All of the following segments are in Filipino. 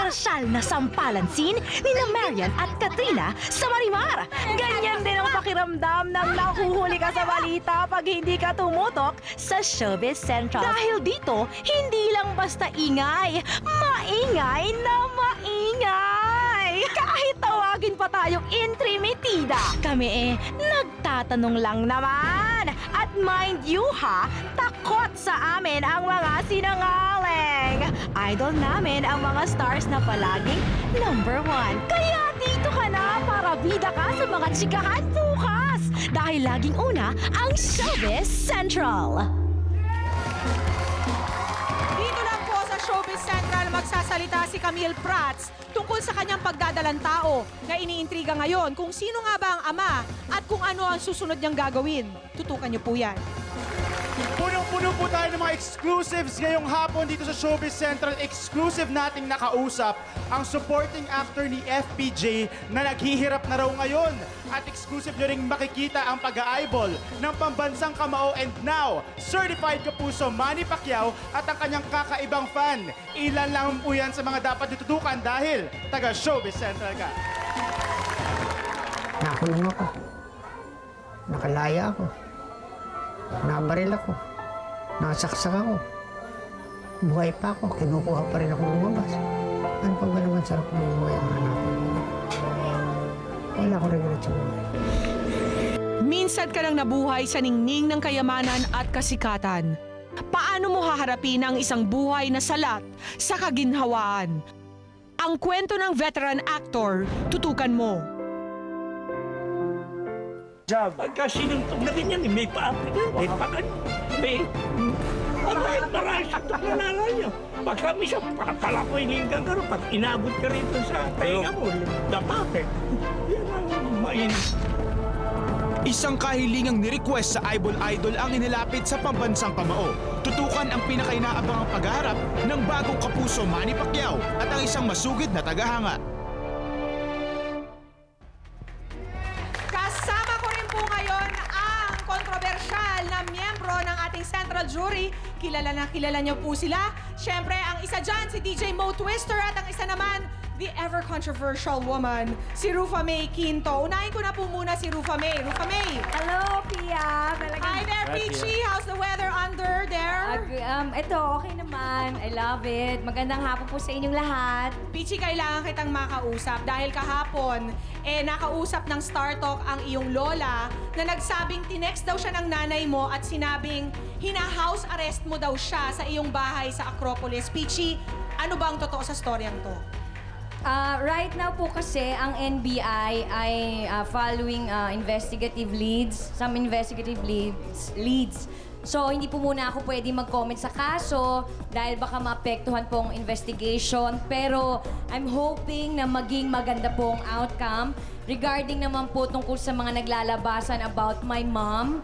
kontrobersyal na sampalan scene ni na Marian at Katrina sa Marimar. Ganyan din ang pakiramdam ng nahuhuli ka sa balita pag hindi ka tumutok sa Showbiz Central. Dahil dito, hindi lang basta ingay, maingay na maingay. Kahit tawagin pa tayong intrimitida, kami nagtatanong lang naman. At mind you ha, takot sa amin ang mga sinangaling. Idol namin ang mga stars na palaging #1. Kaya dito ka na para bida ka sa mga chikahan bukas. Dahil laging una ang Showbiz Central. Dito lang po sa Showbiz Central magsasalita si Camille Prats tungkol sa kanyang pagdadalang tao na iniintriga ngayon kung sino nga ba ang ama at kung ano ang susunod niyang gagawin. Tutukan niyo po yan. Punong-puno po tayo ng mga exclusives ngayong hapon dito sa Showbiz Central. Exclusive nating nakausap ang supporting actor ni FPJ na naghihirap na raw ngayon. At exclusive nyo ring makikita ang pag-eyeball ng pambansang kamao and now, certified kapuso Manny Pacquiao at ang kanyang kakaibang fan. Ilan lang po yan sa mga dapat ditutukan dahil taga Showbiz Central ka. Nakulong ako. Nakalaya ako. Nabaril ako. Nasaksak ako. Buhay pa ako. Kinukuha pa rin ako lumabas. Ano pa ba naman sarap ng buhay ang anak ko? Wala ko regret sa buhay. Minsan ka lang nabuhay sa ningning ng kayamanan at kasikatan. Paano mo haharapin ang isang buhay na salat sa kaginhawaan? Ang kwento ng veteran actor, tutukan mo. Pagka sinuntok na ganyan, may paapit, may pagan, may... Marami sa tuklalala niya. Pagka misa, pala ko hinihingang ka rin. Pag inabot ka rin sa tainga mo, dapapit. Yan ang mainit. Isang kahilingang ni-request sa Eyeball Idol ang inilapit sa pambansang kamao. Tutukan ang pinakainaabangang pagharap ng bagong kapuso Manny Pacquiao at ang isang masugid na tagahanga. Kasama ko rin po ngayon ang kontrobersyal na miyembro ng ating Central Jury. Kilala na kilala niyo po sila. Siyempre, ang isa dyan, si DJ Mo Twister at ang isa naman, the ever-controversial woman, si Rufa May Quinto. Unahin ko na po muna si Rufa May. Rufa May! Hello, Pia. Hi there, Peachy! How's the weather under there? Ito, okay naman. I love it. Magandang hapon po sa inyong lahat. Peachy, kailangan kitang makausap dahil kahapon, nakausap ng Star Talk ang iyong lola na nagsabing tinext daw siya ng nanay mo at sinabing hina-house arrest mo daw siya sa iyong bahay sa Acropolis. Peachy, ano ba ang totoo sa storyang to? Right now po kasi ang NBI ay following investigative leads, some investigative leads. So, hindi po muna ako pwede mag-comment sa kaso dahil baka maapektuhan po ang investigation. Pero, I'm hoping na maging maganda po ang outcome. Regarding naman po tungkol sa mga naglalabasan about my mom,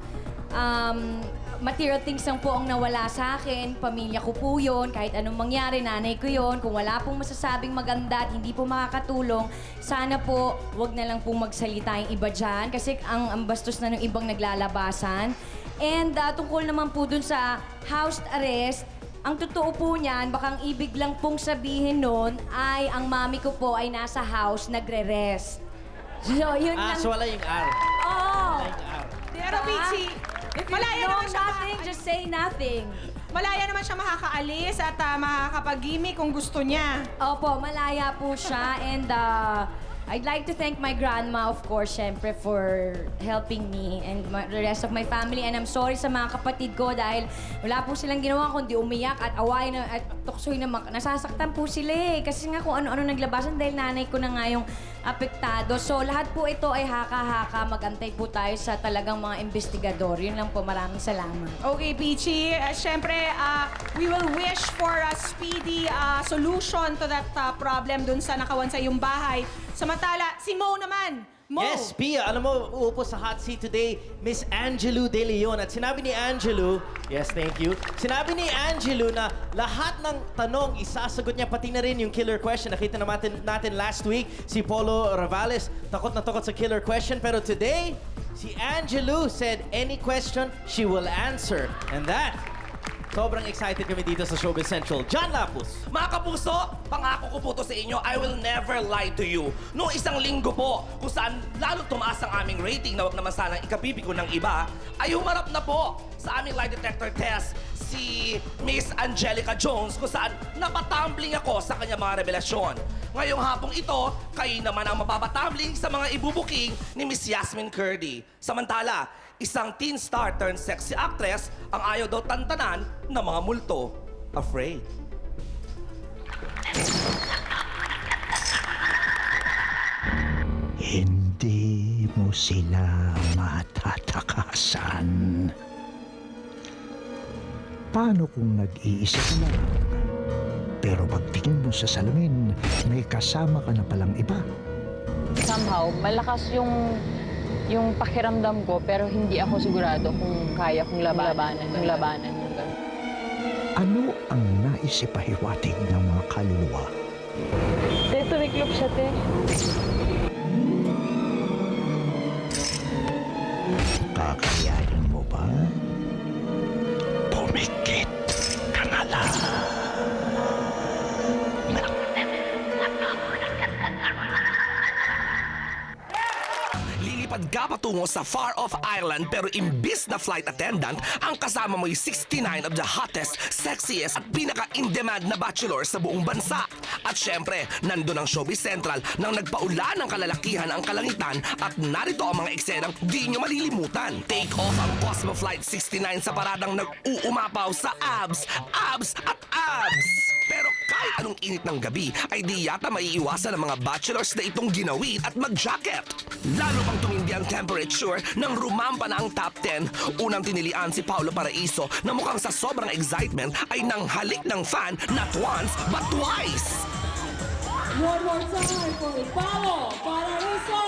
material things lang po ang nawala sa akin. Pamilya ko po yun. Kahit anong mangyari, nanay ko yun. Kung wala pong masasabing maganda at hindi po makakatulong, sana po wag na lang pong magsalita yung iba dyan. Kasi ang bastos na ng ibang naglalabasan. And tungkol naman po dun sa house arrest, ang totoo po niyan, baka ang ibig lang pong sabihin nun ay ang mami ko po ay nasa house nagre-rest. So, yun lang. So wala yung R. Oo. Wala yung R. Pero, Peachy, If you malaya know naman siya nothing, just say nothing. malaya naman siya makakaalis at makakapag-gimmick kung gusto niya. Opo, malaya po siya. And I'd like to thank my grandma, of course, syempre, for helping me and the rest of my family. And I'm sorry sa mga kapatid ko dahil wala po silang ginawa kundi umiyak at away na, at tuksoy na nasasaktan po sila eh. Kasi nga kung ano-ano naglabasan dahil nanay ko na nga yung apektado. So lahat po ito ay haka-haka. Magantay po tayo sa talagang mga investigador. Yun lang po. Maraming salamat. Okay, Peachy. Siyempre, we will wish for a speedy solution to that problem dun sa nakawan sa iyong bahay. Samantala, si Mo naman. Mo. Yes, Pia, alam mo, uupo sa hot seat today, Miss Angelou De Leon. At sinabi ni Angelou, yes, thank you. Sinabi ni Angelou na lahat ng tanong isasagot niya, pati na rin yung killer question. Nakita natin last week, si Polo Ravales, takot na takot sa killer question. Pero today, si Angelou said any question, she will answer. And that Sobrang excited kami dito sa Showbiz Central. John Lapus. Mga kapuso, pangako ko po to sa inyo, I will never lie to you. Noong isang linggo po, kung saan lalo tumaas ang aming rating na wag naman sanang ikapipi ko ng iba, ay humarap na po sa aming lie detector test si Miss Angelica Jones kung saan napatumbling ako sa kanyang mga revelasyon. Ngayong hapong ito, kayo naman ang mapapatumbling sa mga ibubuking ni Miss Yasmin Curdy. Samantala, isang teen star turned sexy actress ang ayaw daw tantanan ng mga multo. Afraid. Hindi mo sila matatakasan. Paano kung nag-iisa ka lang? Pero pagtingin mo sa salamin, may kasama ka na palang iba. Somehow, malakas yung pakiramdam ko pero hindi ako sigurado kung kaya kong labanan yung ganun. Ano ang naisipahiwatig ng mga kaluluwa? Te, tumiklop siya, te. Kakayanin mo ba? Pumikit ka na lang. Lilipad ka patungo sa far-off island pero imbis na flight attendant, ang kasama mo'y 69 of the hottest, sexiest at pinaka-in-demand na bachelor sa buong bansa. At syempre, nandun ang Showbiz Central nang nagpaula ng kalalakihan ang kalangitan at narito ang mga eksenang di nyo malilimutan. Take off ang Cosmo Flight 69 sa paradang nag-uumapaw sa abs, abs at abs. Pero kahit anong init ng gabi, ay di yata maiiwasan ng mga bachelors na itong ginawid at mag-jacket. Lalo pang tumindi ang temperature nang rumampa na ang top 10. Unang tinilian si Paolo Paraiso na mukhang sa sobrang excitement ay nanghalik ng fan not once but twice. One more time for Paolo Paraiso!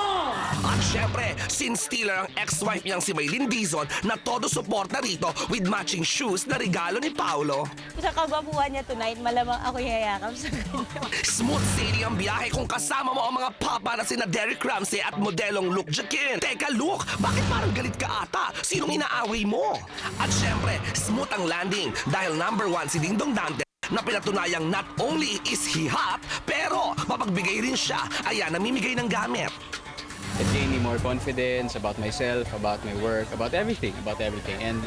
At syempre, sin-stealer ang ex-wife niyang si Maylin Dizon na todo suporta rito with matching shoes na regalo ni Paolo. Sa kagwapuhan niya tonight, malamang ako yayakap sa kanya. Smooth sailing ang biyahe kung kasama mo ang mga papa na sina Derek Ramsey at modelong Luke Jaquin. Teka Luke, bakit parang galit ka ata? Sinong inaaway mo? At syempre, smooth ang landing dahil number 1 si Dingdong Dante na pinatunayang not only is he hot, pero mapagbigay rin siya. Ayan, namimigay ng gamit. It gave me more confidence about myself, about my work, about everything. And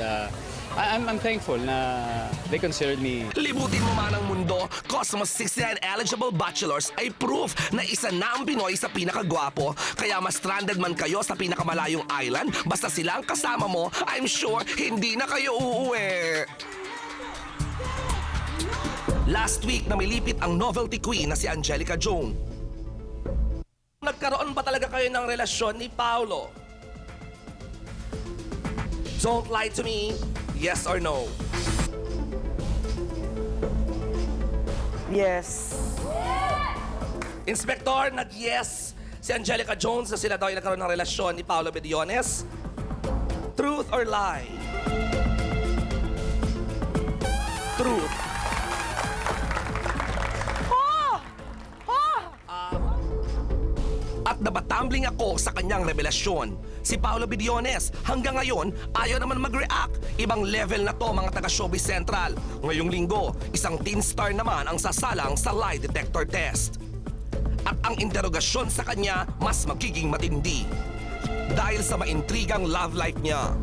I'm thankful na they considered me. Libutin mo man ang mundo, Cosmos 69 eligible bachelors ay proof na isa na ang Pinoy sa pinakagwapo. Kaya mas stranded man kayo sa pinakamalayong island, basta sila ang kasama mo, I'm sure hindi na kayo uuwi. Last week, namilipit ang novelty queen na si Angelica Jones. Nagkaroon ba talaga kayo ng relasyon ni Paolo? Don't lie to me. Yes or no? Yes. Inspektor, nag-yes si Angelica Jones na sila daw ay nagkaroon ng relasyon ni Paolo Bediones. Truth or lie? Truth. At napatumbling ako sa kanyang revelasyon. Si Paolo Bediones, hanggang ngayon, ayaw naman mag-react. Ibang level na to mga taga-Showbiz Central. Ngayong linggo, isang teen star naman ang sasalang sa lie detector test. At ang interogasyon sa kanya, mas magiging matindi. Dahil sa maintrigang love life niya.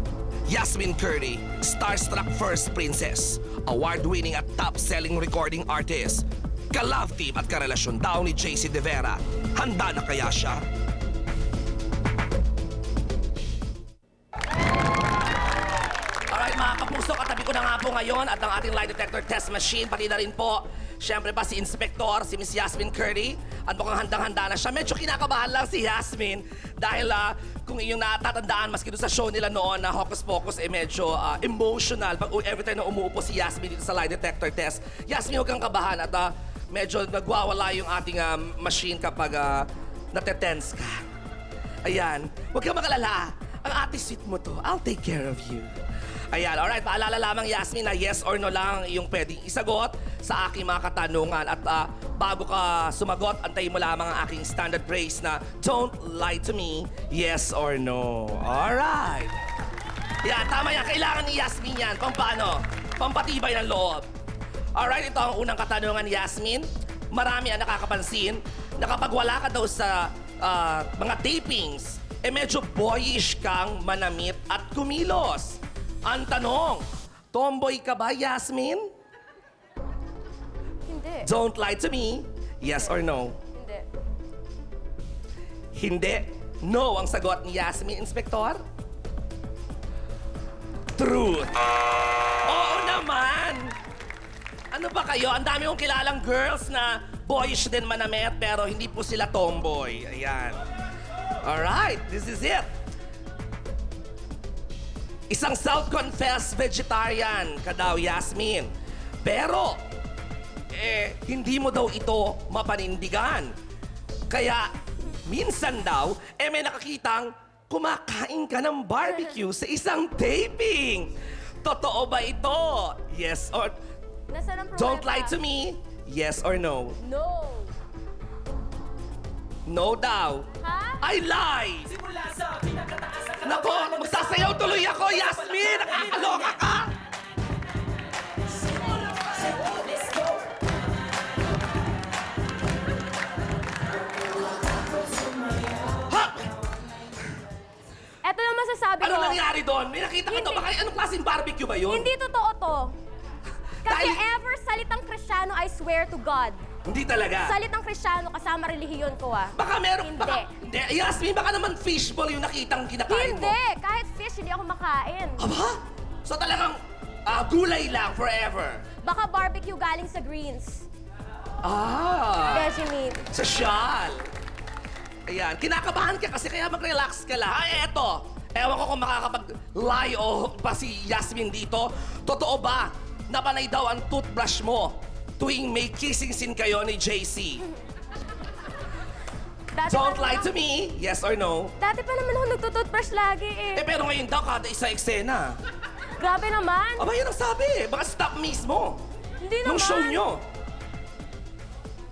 Yasmin Curdy, starstruck first princess, award-winning at top-selling recording artist, ka-love team at karelasyon daw ni JC De Vera. Handa na kaya siya? Alright mga kapuso, katabi ko na nga po ngayon at ang ating lie detector test machine, pati na rin po, syempre pa si Inspektor, si Miss Yasmin Curdy. At mukhang handang-handa na siya. Medyo kinakabahan lang si Yasmin dahil kung inyong natatandaan, maski doon sa show nila noon na Hocus Pocus, medyo emotional. Pag every time na umuupo si Yasmin dito sa lie detector test, Yasmin, huwag kang kabahan at medyo nagwawala yung ating machine kapag natetense ka. Ayan, huwag kang makalala. Ang ate sweet mo to, I'll take care of you. Ayan, alright, paalala lamang Yasmin na yes or no lang yung pwedeng isagot sa aking mga katanungan. At bago ka sumagot, antayin mo lamang ang aking standard phrase na don't lie to me, yes or no. Alright. Yan, tama yan. Kailangan ni Yasmin yan. Pampano? Pampatibay ng loob. Alright, ito ang unang katanungan ni Yasmin. Marami ang nakakapansin na kapag wala ka daw sa mga tapings, medyo boyish kang manamit at kumilos. Ang tanong, tomboy ka ba, Yasmin? Hindi. Don't lie to me. Yes or no? Hindi. Hindi. No ang sagot ni Yasmin, Inspektor. Truth. Oo naman. Ano ba kayo? Ang dami kong kilalang girls na boyish din manamit pero hindi po sila tomboy. Ayan. Alright, this is it. Isang self-confessed vegetarian ka daw, Yasmin. Pero, hindi mo daw ito mapanindigan. Kaya, minsan daw, may nakakitang kumakain ka ng barbecue sa isang taping. Totoo ba ito? Yes or... Nasaan ang pruweba? Don't lie to me. Yes or no? No. No daw. Ha? I lie! Nako, magsasayaw tuloy ako, Yasmin! Nakakaloka ka! Ha! Eto yung masasabi ko. Ano nangyari doon? May nakita ka to? Hindi. Baka anong klaseng barbecue ba yun? Hindi totoo to. Kasi Dahil- ever salitang Kristiyano, I swear to God. Hindi talaga. Salitang Kristiyano kasama relihiyon ko ah. Baka meron... Hindi. Baka, hindi. Yasmin, baka naman fishball yung nakitang kinakain mo. Hindi! Kahit fish, hindi ako makain. Aba? So talagang gulay lang forever. Baka barbecue galing sa greens. Ah! Vegemite. Sa shawl. Ayan, kinakabahan ka kasi kaya mag-relax ka lang. Ay, eto. Ewan ko kung makakapag-lie o pa si Yasmin dito. Totoo ba na panay daw ang toothbrush mo tuwing may kissing scene kayo ni JC? Don't lie to me. Yes or no? Dati pa naman ako nagtututbrush lagi eh. Pero ngayon daw kada isa eksena. Grabe naman. Aba, yun ang sabi. Baka stop mismo. Hindi Nung naman. show nyo.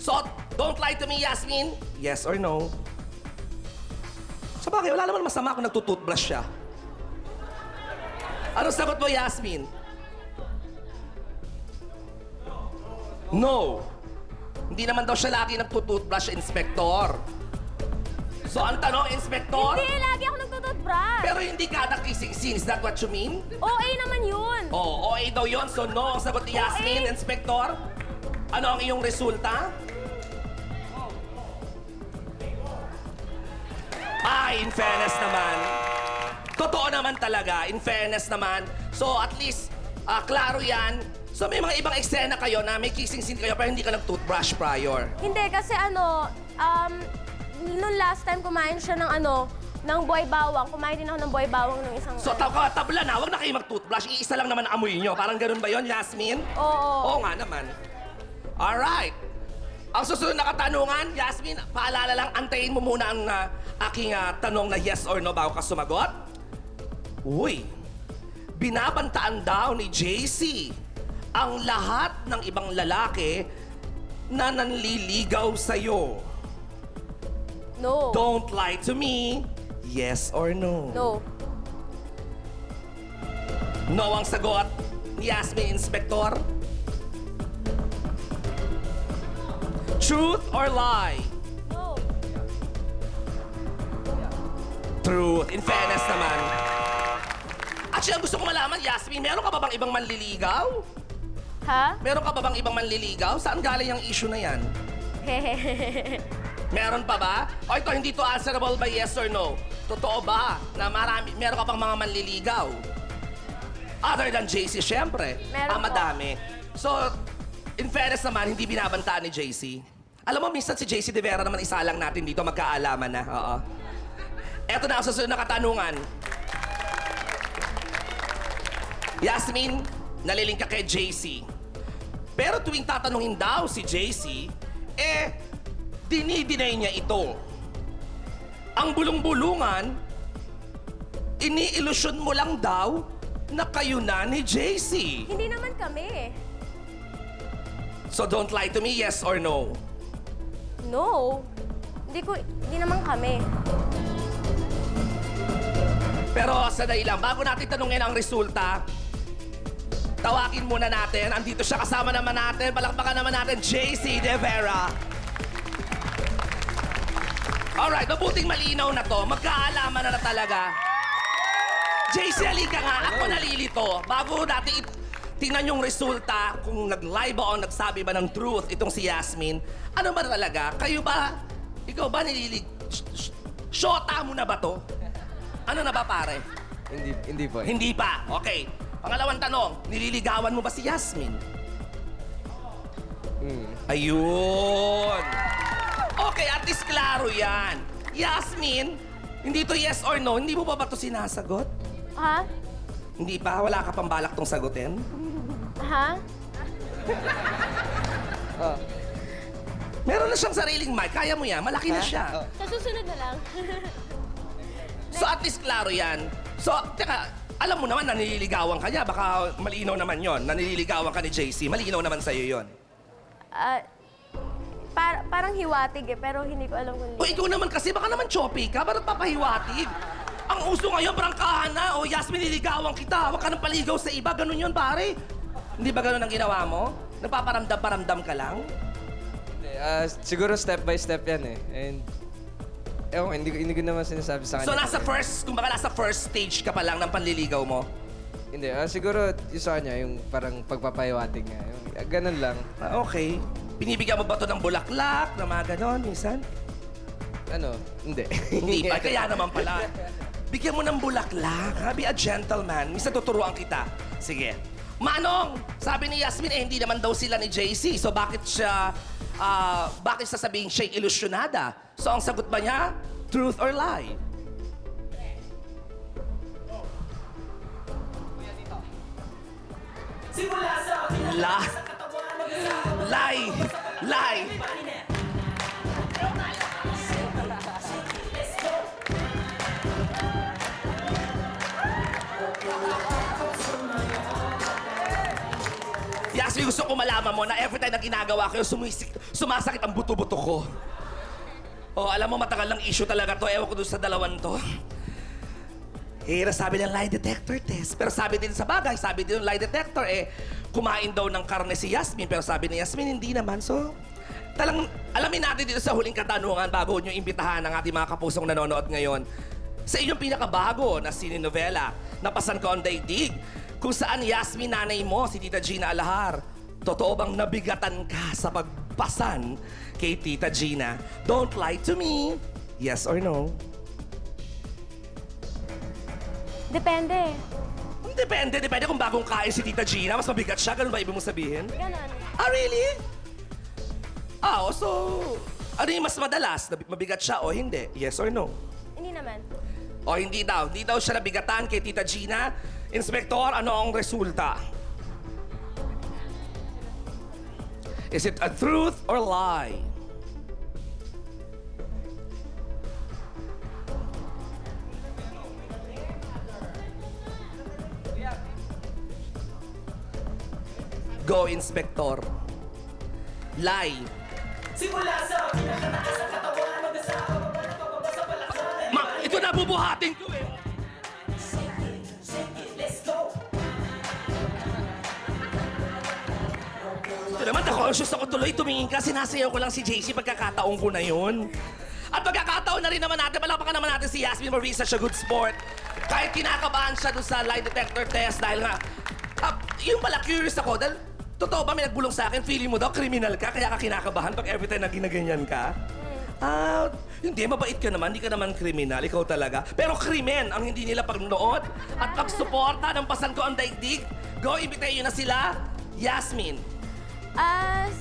So, don't lie to me, Yasmin. Yes or no? Sa bagay, wala naman masama kung nagtututbrush siya. Anong sagot mo, Yasmin? No. Hindi naman daw siya lagi nagtututbrush, Inspektor. So, ang tanong, Inspektor? Hindi, lagi ako nagtututbrush. Pero hindi ka kissing scene. Is that what you mean? OA naman yun. Oo, OA daw yun. So, no ang sagot ni Yasmin, OA. Inspektor. Ano ang iyong resulta? Ay, in fairness naman. Totoo naman talaga, in fairness naman. So, at least, klaro yan. So, may mga ibang eksena kayo na may kissing scene kayo pero hindi ka nag-toothbrush prior. Hindi, kasi nung last time kumain siya ng boy bawang. Kumain din ako ng boy bawang nung isang... So, tabla na, huwag na kayo mag-toothbrush. Iisa lang naman ang amoy nyo. Parang ganun ba yon, Yasmin? Oo. Oo nga naman. Alright. Ang susunod na katanungan, Yasmin, paalala lang, antayin mo muna ang aking tanong na yes or no bago ka sumagot. Uy, binabantaan daw ni JC ang lahat ng ibang lalaki na nanliligaw sa'yo. No. Don't lie to me. Yes or no? No. No ang sagot ni Yasmin, Inspektor. Truth or lie? No. Truth. In fairness naman. Actually, ang gusto ko malaman, Yasmin, meron ka ba bang ibang manliligaw? Ha? Meron ka ba bang ibang manliligaw? Saan galing ang issue na yan? Meron pa ba? O ito, hindi to answerable by yes or no. Totoo ba na meron ka pang mga manliligaw? Other than JC, syempre. Meron po. Madami. So, in fairness naman, hindi binabantaan ni JC. Alam mo, minsan si JC De Vera naman isa lang natin dito, magkaalaman na. Oo. Eto na ang susunod na katanungan. Yasmin, naliling ka kay JC. Pero tuwing tatanungin daw si JC, dinidinay niya ito. Ang bulong-bulungan, ini-ilusyon mo lang daw na kayo na ni JC. Hindi naman kami. So don't lie to me, yes or no? No. Hindi naman kami. Pero sandali lang, bago natin tanungin ang resulta, tawagin muna natin. Andito siya, kasama naman natin. Palakpakan naman natin, JC De Vera. Alright, mabuting malinaw na to. Magkaalaman na talaga. JC, halika nga. Ako nalilito. Bago natin tingnan yung resulta, kung nag-lie ba o nagsabi ba ng truth itong si Yasmin, ano ba talaga? Kayo ba? Ikaw ba nililig... Shota mo na ba to? Ano na ba, pare? Hindi po. Hindi pa. Okay. Pangalawang tanong, nililigawan mo ba si Yasmin? Ayun. Okay, at least klaro yan. Yasmin, hindi to yes or no. Hindi mo pa ba to sinasagot? Ha? Hindi pa? Wala ka pang balak tong sagutin? Ha? Meron na siyang sariling mic. Kaya mo yan. Malaki na siya. Sa susunod na lang. So at least klaro yan. So, teka, alam mo naman na nililigawan ka niya. Baka malinaw naman yon. Na nililigawan ka ni JC. Malinaw naman sa'yo yon. Parang hiwatig pero hindi ko alam kung O ikaw naman kasi, baka naman choppy ka. Ba't papahiwatig? Ang uso ngayon, prangkahan na. O Yasmin, nililigawan kita. Huwag ka nang paligaw sa iba. Ganun yun, pare. Hindi ba ganun ang ginawa mo? Nagpaparamdam-paramdam ka lang? Siguro step by step yan eh. And ewan, hindi ko naman sinasabi sa So kanya. nasa first stage ka pa lang ng panliligaw mo? Hindi, siguro yung sa kanya, yung parang pagpapahiwatig niya. Yung, ganun lang. Okay. Binibigyan mo ba to ng bulaklak, na mga ganon, minsan? Ano? Hindi. Hindi pa, kaya naman pala. Bigyan mo ng bulaklak, ha? Be a gentleman. Minsan tuturuan kita. Sige. Manong, sabi ni Yasmin, hindi naman daw sila ni JC. So bakit sasabihin siya'y ilusyonada? So ang sagot ba niya, truth or lie? Lie. Lie. Yasmin, gusto ko malaman mo na every time na ginagawa ko, sumasakit ang buto-buto ko. Oh, alam mo, matagal ng issue talaga to. Ewan ko doon sa dalawan to. Sabi ng lie detector test. Pero sabi din sa bagay, sabi din ng lie detector, kumain daw ng karne si Yasmin. Pero sabi ni Yasmin, hindi naman. So, alamin natin dito sa huling katanungan bago nyo imbitahan ang ating mga kapusong nanonood ngayon. Sa inyong pinakabago na sininovela, Napasan Ko ang Daigdig, kung saan Yasmin, nanay mo, si Tita Gina Alahar, totoo bang nabigatan ka sa pagpasan kay Tita Gina? Don't lie to me. Yes or no? Depende. Depende kung bagong kain si Tita Gina, mas mabigat siya. Ganun ba ibig mong sabihin? Ganon. Ah, really? So, ano yung mas madalas? Mabigat siya o hindi? Yes or no? Hindi naman. O hindi daw. Hindi daw siya nabigatan kay Tita Gina. Inspektor, ano ang resulta? Is it a truth or lie? Go, Inspektor. Lie. Ito na bubuhatin ko eh. Ito naman, na-conscious ako tuloy. Tumingin ka, sinasayaw ko lang si JC pagkakataon ko na yun. At pagkakataon na rin naman natin, palakpakan naman natin si Yasmin for being such a good sport. Kahit kinakabahan siya doon sa lie detector test dahil nga, yung pala curious ako, dahil totoo ba may nagbulong sa akin, feeling mo daw criminal ka, kaya ka kinakabahan pag every time na ginaganyan ka? Hindi, mabait ka naman, hindi ka naman kriminal, ikaw talaga. Pero krimen ang hindi nila pagnood at pagsuporta ng Pasan Ko ang Daigdig. Go, imbitayin nyo na sila, Yasmin.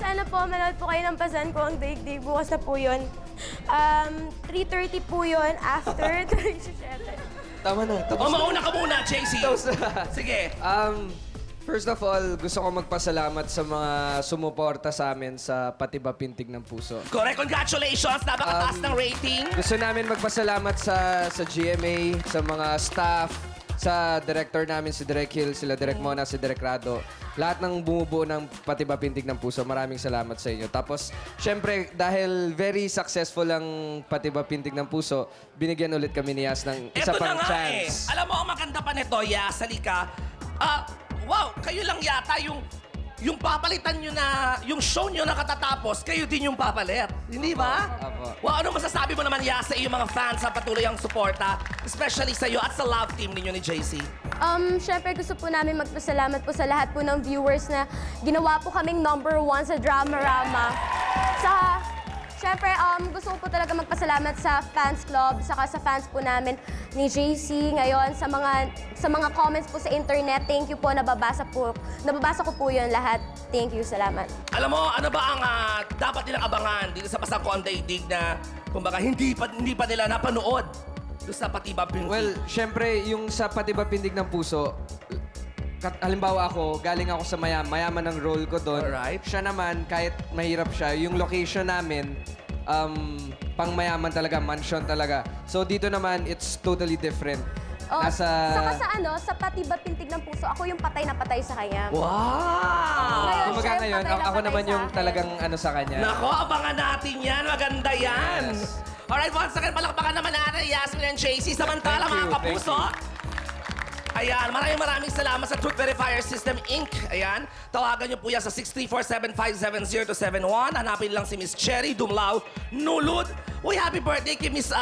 Sana po manood po kayo ng Pasan Ko ang Daigdig. Bukas na po yun. 3:30 po yun after 37. Tama na. Mauna ka muna, JC. Sige. First of all, gusto ko magpasalamat sa mga sumuporta sa amin sa Pati Ba Pintig ng Puso. Correct, congratulations. Napakataas ng rating. Gusto namin magpasalamat sa GMA, sa mga staff, sa director namin, si Direk Hill, sila Direk Mona, si Direk Rado. Lahat ng bumubuo ng Pati Ba Pintig ng Puso, maraming salamat sa inyo. Tapos, syempre, dahil very successful ang Pati Ba Pintig ng Puso, binigyan ulit kami ni Yas ng isa Eto pang na nga chance. Alam mo, ang maganda pa nito, Yas, halika. Wow, kayo lang yata yung papalitan nyo na, yung show nyo na katatapos, kayo din yung papalit. Hindi ba? Apo. Wow, ano masasabi mo naman, Yas, sa iyong mga fans sa patuloy ang suporta, especially sa iyo at sa love team ninyo ni JC? Syempre gusto po namin magpasalamat po sa lahat po ng viewers na ginawa po kaming #1 sa Dramarama. Syempre, gusto ko po talaga magpasalamat sa fans club, saka sa fans po namin ni JC ngayon, sa mga comments po sa internet. Thank you po, nababasa ko po yun lahat. Thank you, salamat. Alam mo, ano ba ang dapat nilang abangan dito sa Pasangko ang Daigdig na, kumbaga, hindi pa nila napanood doon sa Pati Ba Pintig? Well, syempre, yung sa Pati Ba Pintig ng Puso, halimbawa ako, galing ako sa mayaman ng role ko doon. Alright. Siya naman, kahit mahirap siya, yung location namin, pang mayaman talaga, mansion talaga. So dito naman, it's totally different. Saka sa Pati Ba Pintig ng Puso, ako yung patay na patay sa kanya. Wow! Ngayon, Kumbaga siya yung ngayon, patay na ako patay naman sa yung akin. talagang ano sa kanya. Nako, abangan natin yan. Maganda yan. Yes. Alright, once again, palakpakan naman natin Yasmin and JC. Samantala, Thank you, mga kapuso. Ayan, maraming salamat sa Truth Verifier System, Inc. Ayan, tawagan niyo po yan sa 634-750-271. Hanapin lang si Miss Cherry Dumlao Nulud. Uy, happy birthday kay Miss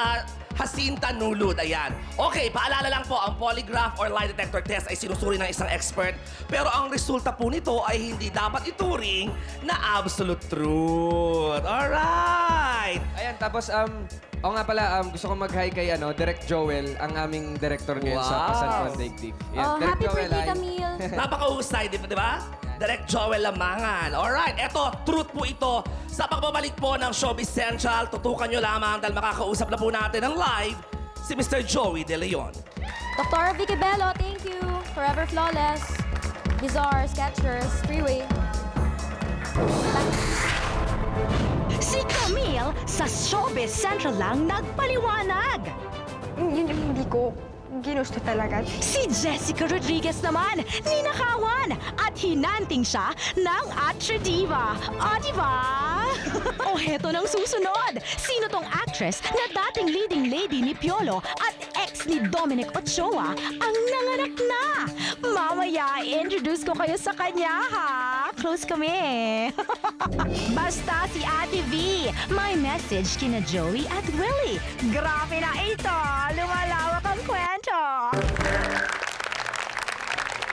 Jacinta Nulud. Ayan. Okay, paalala lang po, ang polygraph or lie detector test ay sinusuri ng isang expert. Pero ang resulta po nito ay hindi dapat ituring na absolute truth. Alright! Ayan, tapos, oo nga pala, gusto ko mag-hi kay Direk Joel, ang aming director ngayon sa Wow. Pasangko ang Daigdig. Yan, Direk Happy Joel, birthday, hi. Camille. Napakahusay, di ba? Direct Joel Lamangan. Alright, eto, truth po ito. Sa pagbabalik po ng Showbiz Central, tutukan nyo lamang dahil makakausap na po natin ng live si Mr. Joey De Leon. Dr. Vicky Bello, thank you. Forever Flawless. Bizarre, Skechers, Freeway. Si Camille sa Showbiz Central lang nagpaliwanag. Yun yung hindi ko ginusto talaga. Si Jessica Rodriguez naman, ninakawan at hinanting siya ng Atre Diva. O, diba? O heto ng susunod. Sino tong actress na dating leading lady ni Piolo at ex ni Dominic Ochoa ang nanganak na? Mamaya, introduce ko kayo sa kanya, ha? Close kami. Basta si Ate V, may message kina Joey at Willie. Grabe na ito, lumalawak ang kwento.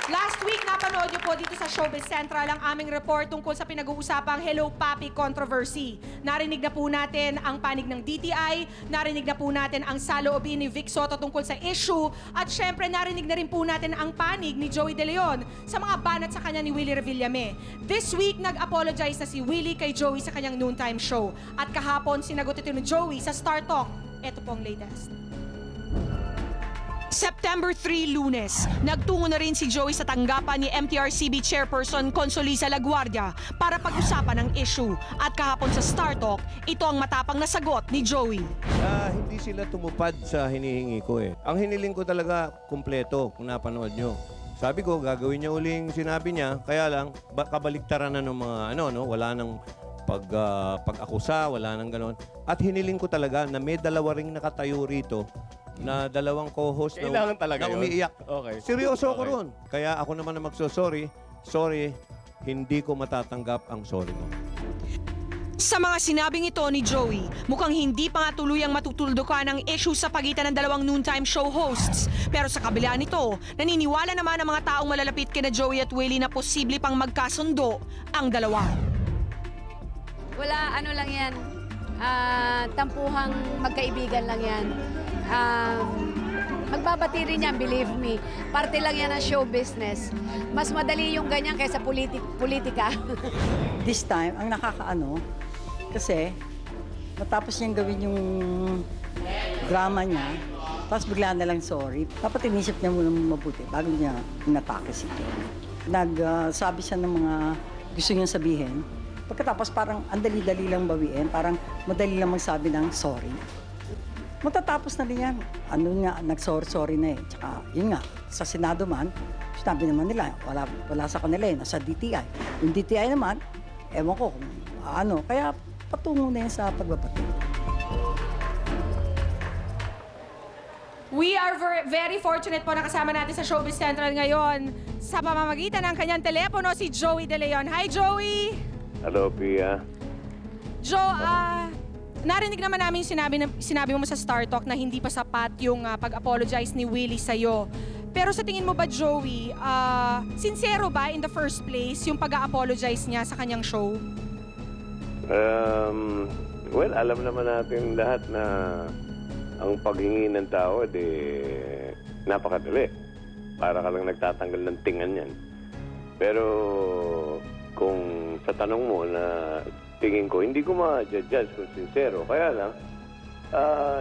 Last week, napanood niyo po dito sa Showbiz Central ang aming report tungkol sa pinag-uusapang Hello Papi controversy. Narinig na po natin ang panig ng DTI, narinig na po natin ang saloobin ni Vic Soto tungkol sa issue, at syempre narinig na rin po natin ang panig ni Joey De Leon sa mga banat sa kanya ni Willie Revillame. This week, nag-apologize na si Willie kay Joey sa kanyang noontime show. At kahapon, sinagot ito ni Joey sa Star Talk. Ito po ang latest. September 3, Lunes, nagtungo na rin si Joey sa tanggapan ni MTRCB Chairperson Consolisa Laguardia para pag-usapan ang issue. At kahapon sa Star Talk, ito ang matapang na sagot ni Joey. Hindi sila tumupad sa hinihingi ko eh. Ang hiniling ko talaga kumpleto kung napanood nyo. Sabi ko, gagawin niya uling sinabi niya, kaya lang, kabaliktaran na ng mga wala nang pag-akusa, wala nang ganon. At hiniling ko talaga na may dalawa ring nakatayo rito na dalawang co-host na umiiyak. Okay. Seryoso ko ron. Kaya ako naman na magsosorry. Sorry, hindi ko matatanggap ang sorry mo. Sa mga sinabing ito ni Joey, mukhang hindi pa nga tuluyang matutuldukan ang issue sa pagitan ng dalawang noontime show hosts. Pero sa kabila nito, naniniwala naman ang mga taong malalapit kina Joey at Willie na posible pang magkasundo ang dalawa. Wala, ano lang yan. Tampuhang magkaibigan lang yan. Magbabati rin yan, believe me. Parte lang yan ng show business. Mas madali yung ganyan kaysa politika. This time, ang nakakaano, kasi matapos niyang gawin yung drama niya, tapos bigla na lang sorry. Dapat inisip niya muna mabuti bago niya inatake si Joey. Nagsabi siya ng mga gusto niyang sabihin. Pagkatapos parang ang dali-dali lang bawiin, parang madali lang magsabi ng sorry. matatapos na rin yan. Ano nga, nag-sorry na eh. Tsaka, yun nga, sa Senado man, sinabi naman nila, wala sa kanila eh, nasa DTI. Yung DTI naman, ewan ko kung ano, kaya patungo na yan sa pagbabati. We are very fortunate po na kasama natin sa Showbiz Central ngayon sa pamamagitan ng kanyang telepono si Joey De Leon. Hi, Joey! Hello, Pia. Joe, narinig naman namin sinabi mo sa Star Talk na hindi pa sapat yung pag-apologize ni Willie sa'yo. Pero sa tingin mo ba, Joey, sincero ba in the first place yung pag-apologize niya sa kanyang show? Well, alam naman natin lahat na ang paghingi ng tao, napakadali. Para ka lang nagtatanggal ng tingan yan. Pero kung sa tanong mo na tingin ko, hindi ko ma-judge kung sincero. Kaya lang,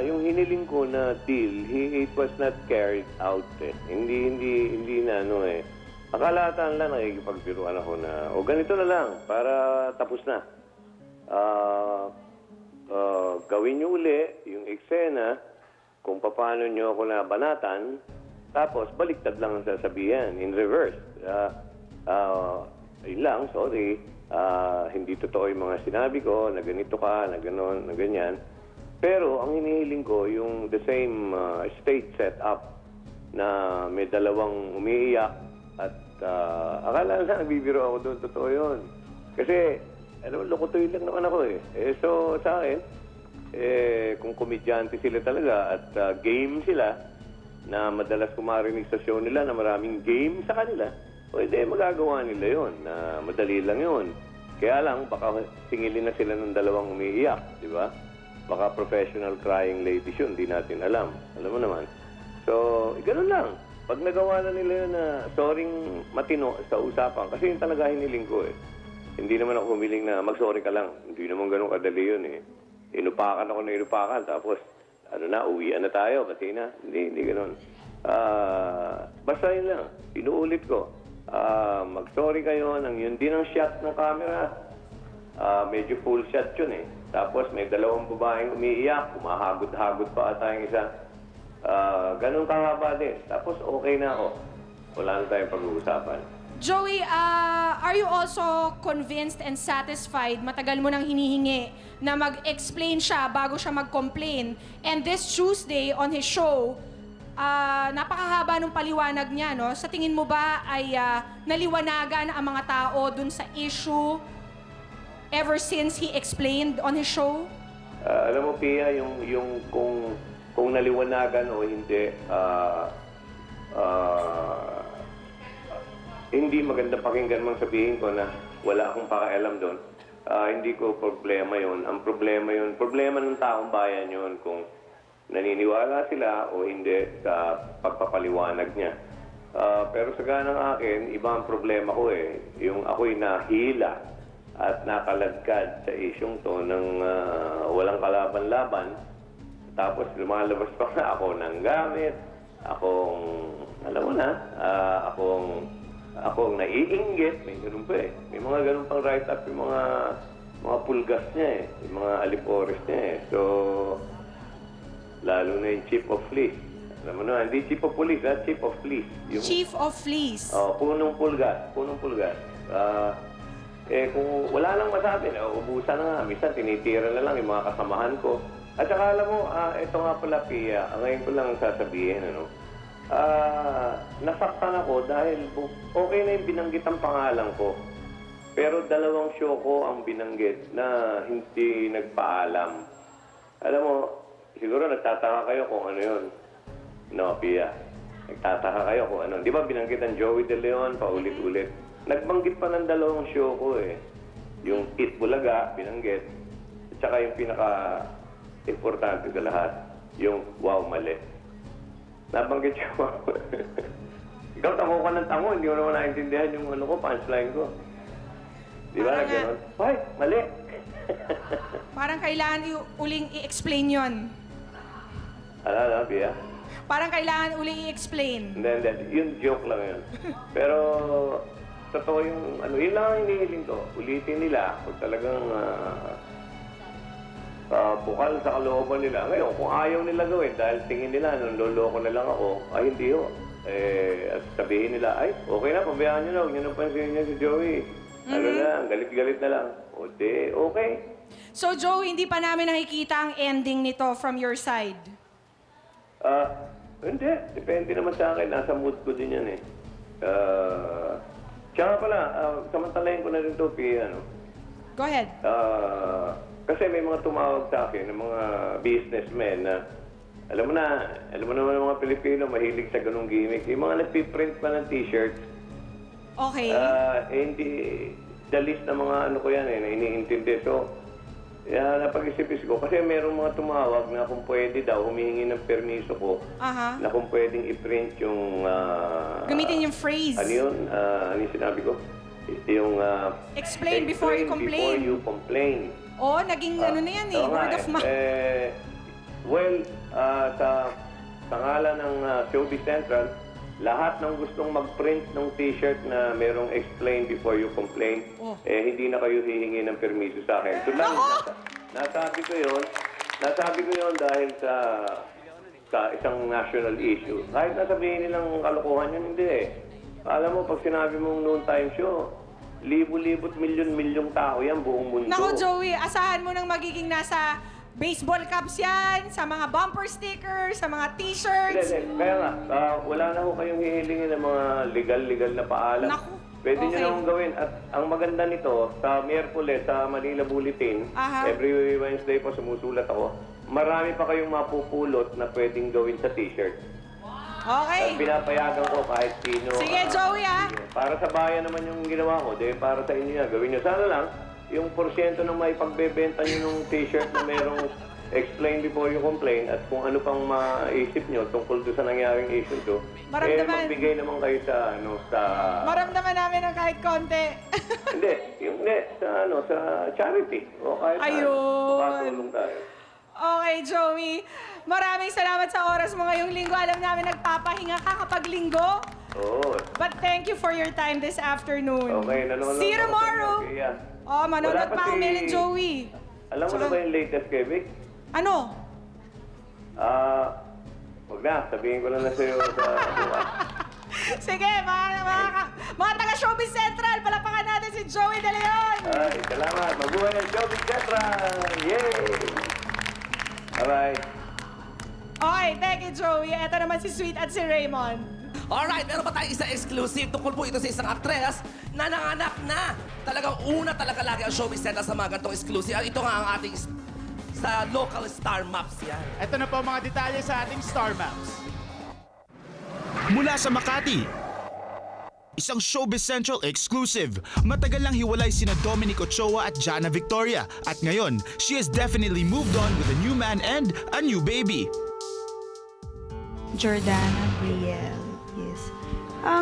yung hiniling ko na deal, it was not carried out. Hindi na ano eh. Akalataan lang nakikipagbiruan ako na, o ganito na lang, para tapos na. Gawin niyo uli yung eksena kung paano niyo ako nabanatan, tapos baliktad lang ang sasabihan, in reverse. Yun lang, sorry. Hindi totoo yung mga sinabi ko, na ganito ka, na gano'n, na ganyan. Pero ang hinihiling ko, yung the same state setup na may dalawang umiiyak at akala na nagbibiro ako doon, totoo yun. Kasi, alam mo, lukutoy lang naman ako eh. So, sa akin, kung komedyante sila talaga at game sila, na madalas kumarinig sa show nila na maraming game sa kanila, pwede magagawa nila yon na madali lang yon. Kaya lang, baka singilin na sila ng dalawang umiiyak, di ba? Baka professional crying ladies yun, di natin alam. Alam mo naman. So, ganun lang. Pag nagawa na nila yun na sorryng matino sa usapan, kasi yun talaga hiniling ko eh. Hindi naman ako humiling na mag-sorry ka lang. Hindi naman ganun kadali yun eh. Inupakan ako na inupakan, tapos ano na, uwian na tayo, kasi na. Hindi ganun. Basta yun lang. Inuulit ko. Mag-sorry kayo ng yun din ang shot ng camera. Medyo full shot yun eh. Tapos may dalawang babaeng umiiyak, umahagod-hagod pa ata yung isa. Ganun kahaba din. Tapos okay na ako. Wala na tayong pag-uusapan. Joey, are you also convinced and satisfied? Matagal mo nang hinihingi na mag-explain siya bago siya mag-complain. And this Tuesday on his show, napakahaba ng paliwanag niya, no? Sa tingin mo ba ay naliwanagan ang mga tao dun sa issue ever since he explained on his show? Alam mo, Pia, yung kung naliwanagan o hindi, hindi maganda pakinggan mang sabihin ko na wala akong pakialam doon. Hindi ko problema yon. Ang problema ng taong bayan yon kung naniniwala sila o hindi sa pagpapaliwanag niya. Pero sa ganang akin, iba ang problema ko eh. Yung ako'y nahila at nakaladkad sa isyong to ng walang kalaban-laban. Tapos lumalabas pa na ako ng gamit. Akong, alam mo na, akong naiinggit. May ganun pa eh. May mga ganun pang write-up yung mga pulgas niya eh. Yung mga alipores niya eh. So, lalo na yung Chief of Police. Alam mo na, hindi Chief of Police, Chief of Police. Yung, Chief of Police. punong pulgas. Kung wala nang masabi, ubusan na nga. Minsan, tinitira na lang yung mga kasamahan ko. At saka alam mo, ito nga pala, Pia, ngayon ko lang sasabihin, nasaktan ako dahil okay na yung binanggit ang pangalan ko. Pero dalawang show ko ang binanggit na hindi nagpaalam. Alam mo, siguro nagtataka kayo kung ano yun. No, Pia. Nagtataka kayo kung ano. Di ba binanggit ang Joey De Leon paulit-ulit? Nagbanggit pa ng dalawang show ko eh. Yung Eat Bulaga, binanggit. At saka yung pinaka-importante sa lahat, yung Wow Mali. Nabanggit siya ako. Ikaw, tango ka ng tango. Hindi ko naman naintindihan yung punchline ko. Di ba? Ganon. Ay, mali. Parang kailangan uling i-explain yon. Ala, Pia? Parang kailangan uling i-explain. Hindi. Yun, joke lang yun. Pero, totoo yung, yun lang ang hinihiling ko. Ulitin nila kung talagang bukal sa kalooban nila. Ngayon, kung ayaw nila gawin dahil tingin nila, nuloloko na lang ako, ay hindi ho. At sabihin nila, ay, okay na, pabayaan nyo na, huwag nyo nang pansinin niya si Joey. Ano na, galit-galit na lang. O di, okay. So Joey, hindi pa namin nakikita ang ending nito from your side. Hindi. Depende naman sa akin. Nasa mood ko din yan eh. Tsaka pala, samantalahin ko na rin ito, Go ahead. Kasi may mga tumawag sa akin ng mga businessmen na alam mo naman ng mga Pilipino mahilig sa ganung gimmick. Yung mga nagpiprint pa ng t-shirts. Okay. Hindi the list na mga ano ko yan na iniintindi. So, napag-isipis ko. Kasi merong mga tumawag na kung pwede daw, humihingi ng permiso ko na kung pwedeng i-print yung... Gamitin yung phrase. Ano yun? Ano yung sinabi ko? Yung... Explain before you complain. Before you complain. Oh, naging ano na yan word of mouth. Sa ngalan ng Showbiz Central, lahat ng gustong mag-print ng t-shirt na merong explain before you complain, hindi na kayo hihingi ng permiso sa akin. So lang, nasabi ko yun dahil sa isang national issue. Kahit nasabihin nilang kalokohan yun, hindi eh. Alam mo, pag sinabi mong noon time show, libo-libot, milyon-milyong tao yan, buong mundo. Naku, Joey, asahan mo nang magiging nasa baseball caps yan, sa mga bumper stickers, sa mga t-shirts. Hindi. Kaya nga, wala na ho kayong hihilingin ng mga legal na paalam. Naku. Pwede nyo na hong gawin. At ang maganda nito, sa Miyerkules, sa Manila Bulletin, every Wednesday po sumusulat ako, marami pa kayong mapupulot na pwedeng gawin sa t-shirt. Okay. At pinapayagan ko kahit sino. Sige, Joey, Para sa bayan naman yung ginawa ko, para sa inyo yan. Gawin nyo. Sana lang, yung porsyento ng may pagbebenta nyo ng t-shirt na merong explain before you complain at kung ano pang maisip nyo tungkol doon sa nangyaring issue to, magbigay naman kayo sa... Maramdaman namin ng kahit konti. sa charity. O kahit patulong tayo. Okay, Joey. Maraming salamat sa oras mo ngayong linggo. Alam namin nagpapahinga ka kapag linggo. Oo. But thank you for your time this afternoon. Okay, nanonood See you ako. tomorrow. Okay, yan. Manonood Wala pa ang kasi- Mel and Joey. Alam mo na ba yung latest kay Vic? Ano? Huwag na. Sabihin ko na sa'yo sa bukas. Sige, mga taga-Showbiz Central, palakpakan natin si Joey De Leon. Ay, salamat. Mabuhay ang Showbiz Central! Yay! Alright. Okay, thank you, Joey. Ito naman si Sweet at si Raymond. Alright, meron pa tayong isang exclusive. Tungkol po ito sa isang aktres na nanganak na. Talagang una talaga lagi ang Showbiz Central sa mga ganitong exclusive. Ito nga ang ating sa local star maps yan. Ito na po ang mga detalye sa ating Star Maps. Mula sa Makati, isang Showbiz Central exclusive. Matagal lang hiwalay sina Dominic Ochoa at Jana Victoria. At ngayon, she has definitely moved on with a new man and a new baby. Jordana Brielle, yes.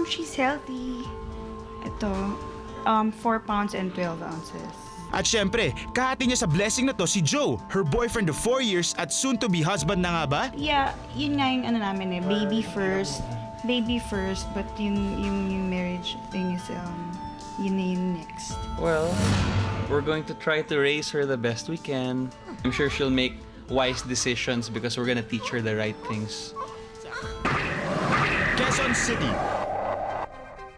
She's healthy. Ito, 4 pounds and 12 ounces. At syempre, kahati niya sa blessing na to si Joe, her boyfriend of 4 years at soon-to-be husband na nga ba? Yeah, yun nga yung ano namin baby first, but yung marriage thing is, yun na yung next. Well, we're going to try to raise her the best we can. I'm sure she'll make wise decisions because we're gonna teach her the right things. Quezon City.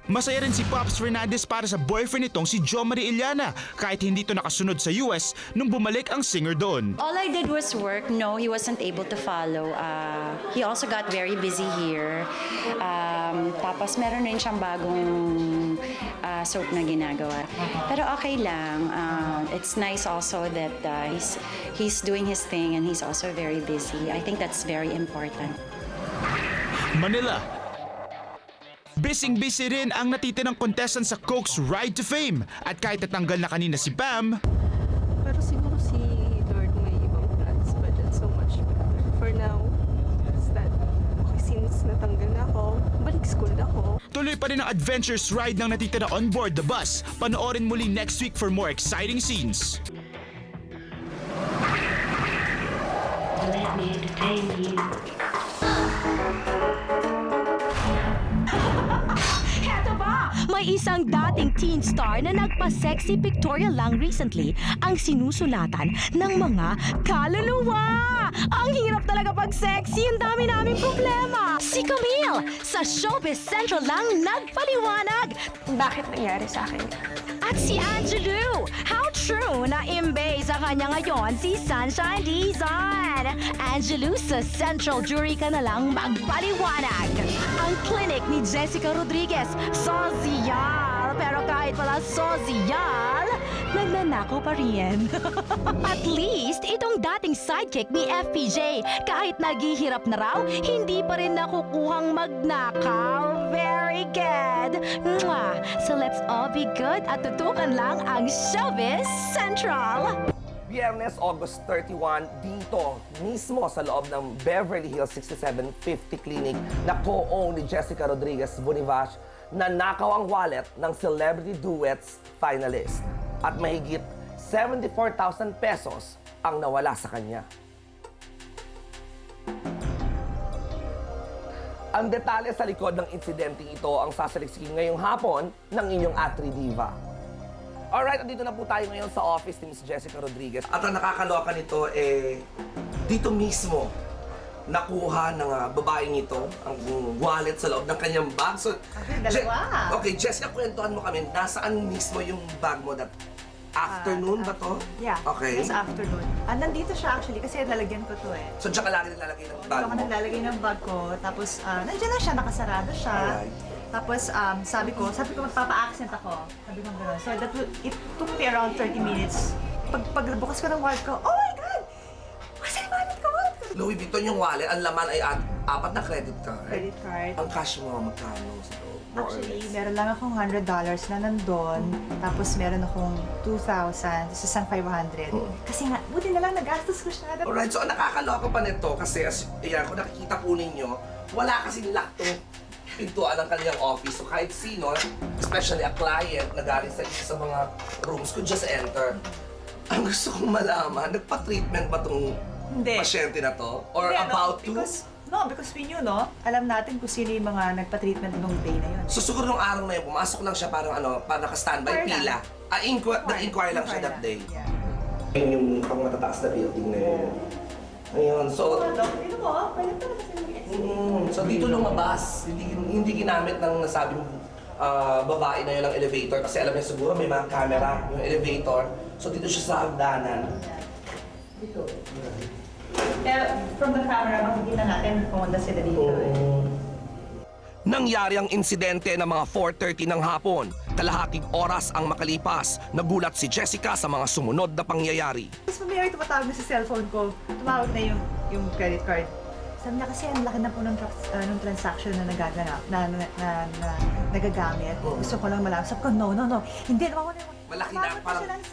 Masaya rin si Pops Fernandez para sa boyfriend nitong si Jo Marie Iliana kahit hindi ito nakasunod sa US nung bumalik ang singer doon. All I did was work. No, he wasn't able to follow. He also got very busy here. Tapos meron rin siyang bagong soap na ginagawa. Pero okay lang. It's nice also that he's doing his thing and he's also very busy. I think that's very important. Manila. Busy rin ang natitirang contestant sa Coke's Ride to Fame. At kahit natanggal na kanina si Pam, pero siguro si Lord may ibang plans, but that's so much better. For now, is that, okay, since natanggal na ako, balik school ako. tuloy pa rin ang adventures ride ng natitira on board the bus. Panoorin muli next week for more exciting scenes. Let me entertain you. Heto ba? May May isang dating teen star na nagpa-sexy pictorial lang recently ang sinusulatan ng mga kaluluwa. Ang hirap talaga pag sexy, ang dami naming problema. Si Camille sa Showbiz Central lang nagpaliwanag. Bakit nangyari sa akin? At si Angelou, how true na imbe sa kanya ngayon si Sunshine Dizon. Angelou, sa Central Jury ka na lang magpaliwanag. Ang clinic ni Jessica Rodriguez, sosyal. Pero kahit pala sosyal, nagnanakaw pa rin. At least, itong dating sidekick ni FPJ, kahit naghihirap na raw, hindi pa rin nakukuhang magnakaw. Very good. Mwah! So let's all be good at tutukan lang ang Showbiz Central. Biyernes, August 31, dito mismo sa loob ng Beverly Hills 6750 Clinic na co-own ni Jessica Rodriguez Boniface, nanakaw ang wallet ng Celebrity Duets finalist at mahigit 74,000 pesos ang nawala sa kanya. Ang detalye sa likod ng insidente ito ang sasaliksikin ngayong hapon ng inyong Atri Diva. Alright, andito na po tayo ngayon sa office ni Miss Jessica Rodriguez. At ang nakakaloka nito dito mismo nakuha ng babaeng ito ang wallet sa loob ng kanyang bag. So, dalawa. Okay, Jessica, kwentuhan mo kami. Nasaan mismo yung bag mo? Afternoon ba to? Yeah, Okay. this afternoon. Nandito siya actually kasi lalagyan ko to eh. So, diyan ka lagi nilalagay ng bag Dito ako mo? naglalagay ng bag ko, tapos nandiyan lang siya, nakasarado siya. Alright. Tapos sabi ko magpapa-accent ako. Sabi ko gano'n. So it took me around 30 minutes. Pagbukas ko ng wallet ko, oh my God! What's yung wallet ko? Louis Vuitton yung wallet, ang laman ay 4 na credit card. Credit card. Ang cash mo, magkano sa loob? More or Actually, less? meron lang akong $100 na nandun. Tapos meron akong 2,000, tapos isang 500. Kasi nga, buti na lang nagastos ko siya. Alright, so ang nakakaloka pa nito kasi ayan, kung nakikita po ninyo, wala kasing lock to pintuan ng kanilang office. So kahit sino, especially a client na galing sa isa sa mga rooms, could just enter. Ang gusto kong malaman, nagpa-treatment ba tong pasyente na to? Or Hindi, about to? Because we knew, no? Alam natin kung sino yung mga nagpa-treatment nung day na yun. So siguro nung araw na yun, pumasok lang siya parang naka-standby Inquire pila. Nag-inquire lang siya that day. Yun yung pang matataas na building na yun. Ayun, so... Dito mo, pwede pa na So dito lumabas, hindi ginamit ng nasabing babae na yun ang elevator kasi alam niya siguro may mga camera yung elevator. So dito siya sa hagdanan. Dito. Kaya from the camera, makikita natin pumunta sila dito. Nangyari ang insidente ng mga 4:30 ng hapon. Kalahating oras ang makalipas. Nagulat si Jessica sa mga sumunod na pangyayari. Tapos mamaya tumatawag na sa cellphone ko, tumawag na yung credit card. Sabi niya kasi ang laki na po ng transaction na nagaganap, na nagagamit. Gusto ko lang malaman. Sabi ko, no. Hindi, naman Malaki na, parang siya ng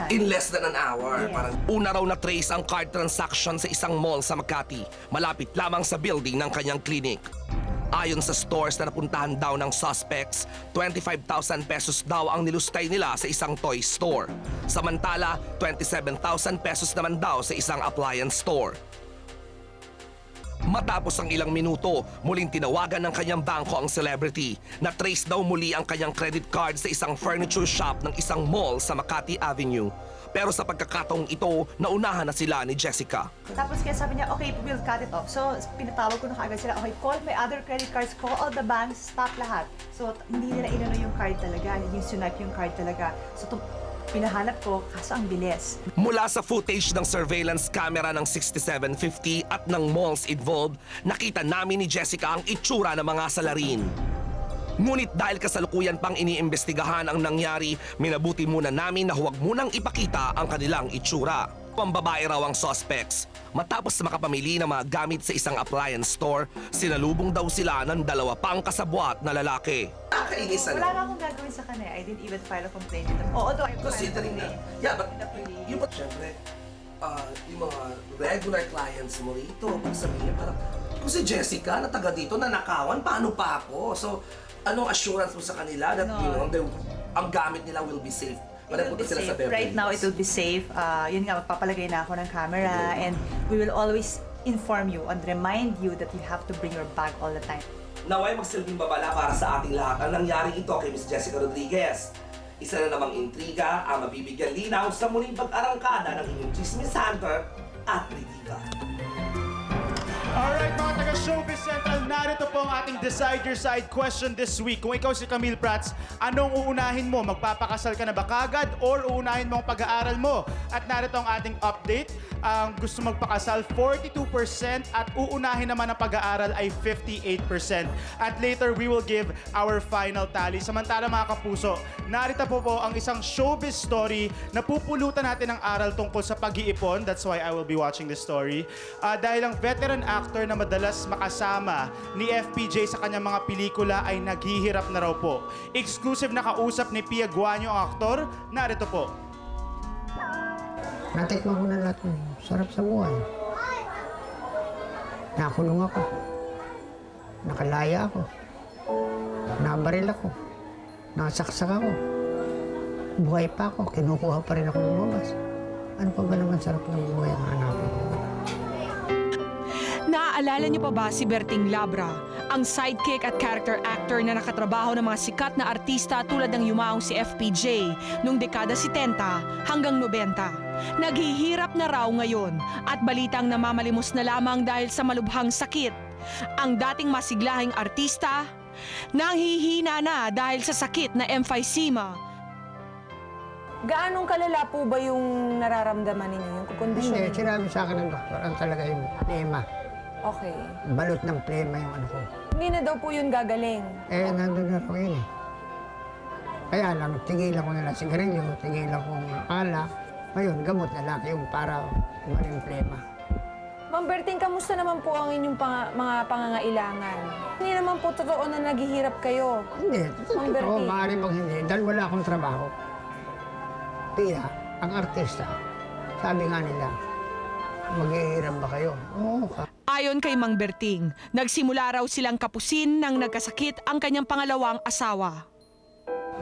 74,000. in less than an hour. Yes. Parang una raw na trace ang card transaction sa isang mall sa Makati. Malapit lamang sa building ng kanyang clinic. Ayon sa stores na napuntahan daw ng suspects, 25,000 pesos daw ang nilustay nila sa isang toy store. Samantala, 27,000 pesos naman daw sa isang appliance store. Matapos ang ilang minuto, muling tinawagan ng kanyang bangko ang celebrity. Na-trace daw muli ang kanyang credit card sa isang furniture shop ng isang mall sa Makati Avenue. Pero sa pagkakataong ito, naunahan na sila ni Jessica. Tapos kaya sabi niya, okay, we'll cut it off. So, pinatawag ko na kaagad sila, okay, call my other credit cards, call all the banks, stop lahat. So, hindi nila inano yung card talaga, yung swipe yung card talaga. So, pinahanap ko, kaso ang bilis. Mula sa footage ng surveillance camera ng 6750 at ng malls involved, nakita namin ni Jessica ang itsura ng mga salarin. Ngunit dahil kasalukuyan pang iniimbestigahan ang nangyari, minabuti muna namin na huwag munang ipakita ang kanilang itsura. Ang babae raw ang suspects. Matapos makapamili ng mga gamit sa isang appliance store, sinalubong daw sila ng 2 pang kasabwat na lalaki. Nakakainis Wala na akong gagawin sa kanya. I didn't even file a complaint with them. Although I Considering na. Yeah, but yung syempre, yung mga regular clients mo rito, pag sabihin parang, kung si Jessica na taga dito na nakawan, paano pa ako? So, anong assurance mo sa kanila that, ang gamit nila will be safe? It will be safe. Right now, it will be safe. Yun nga, magpapalagay na ako ng camera and we will always inform you and remind you that you have to bring your bag all the time. naway magsilbing babala para sa ating lahat ang nangyari ito kay Miss Jessica Rodriguez. Isa na namang intriga ang mabibigyan linaw sa muling pag-arangkada ng inyong chismis hunter at kritika. Alright mga taga-Showbiz Central, narito po ang ating Decide Your Side question this week. Kung ikaw si Camille Prats, anong uunahin mo? Magpapakasal ka na ba kagad or uunahin mo ang pag-aaral mo? At narito ang ating update. Ang gusto magpakasal, 42% at uunahin naman ang pag-aaral ay 58%. At later, we will give our final tally. Samantala mga kapuso, narito po ang isang showbiz story na pupulutan natin ng aral tungkol sa pag-iipon. That's why I will be watching this story. Dahil ang veteran actor na madalas makasama ni FPJ sa kanyang mga pelikula ay naghihirap na raw po. Exclusive na kausap ni Pia Guanyo ang aktor. Narito po. Natikman ko na lahat ng sarap sa buhay. Nakulong ako. Nakalaya ako. Nabaril ako. Nasaksak ako. Buhay pa ako. Kinukuha pa rin ako lumabas. Ano pa ba naman sarap ng buhay ang hanapin ko? Naaalala niyo pa ba si Berting Labra, ang sidekick at character actor na nakatrabaho ng mga sikat na artista tulad ng yumaong si FPJ noong dekada 70 hanggang 90. Naghihirap na raw ngayon at balitang namamalimos na lamang dahil sa malubhang sakit. Ang dating masiglahing artista, nanghihina na dahil sa sakit na emphysema. Gaanong kalala po ba yung nararamdaman ninyo, yung kondisyon? Hindi, sinabi sa akin ng doktor, ang talaga yung plema. Okay. Balot ng plema yung ano ko. Hindi na daw po yun gagaling. Nandun na ako yun eh. Kaya lang, tigilan ko na lang sigarilyo, tigilan ko ng alak. Ngayon, gamot na lang yung para yung plema. Ma'am Berting, kamusta naman po ang inyong mga pangangailangan? Hindi naman po totoo na naghihirap kayo. Hindi, Ma'am totoo, Berting. maaari bang hindi. Dahil wala akong trabaho. Pia, ang artista, sabi nga nila, maghihirap ba kayo? Oo. Ayon kay Mang Berting, nagsimula raw silang kapusin nang nagkasakit ang kanyang pangalawang asawa.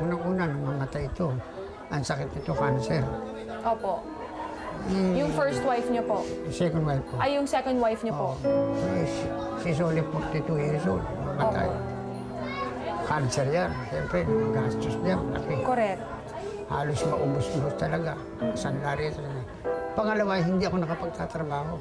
Unang-una, nung mamatay ito, ang sakit nito, cancer. Opo. Yung first wife niyo po? Second wife ko. Ay, yung second wife niyo po? She's only 42 years old. Mamatay. Cancer yan. Siyempre, gastos niya, malaki. Correct. Halos maubos-ubos talaga. Sanlari talaga. Pangalawa, hindi ako nakapagtatrabaho.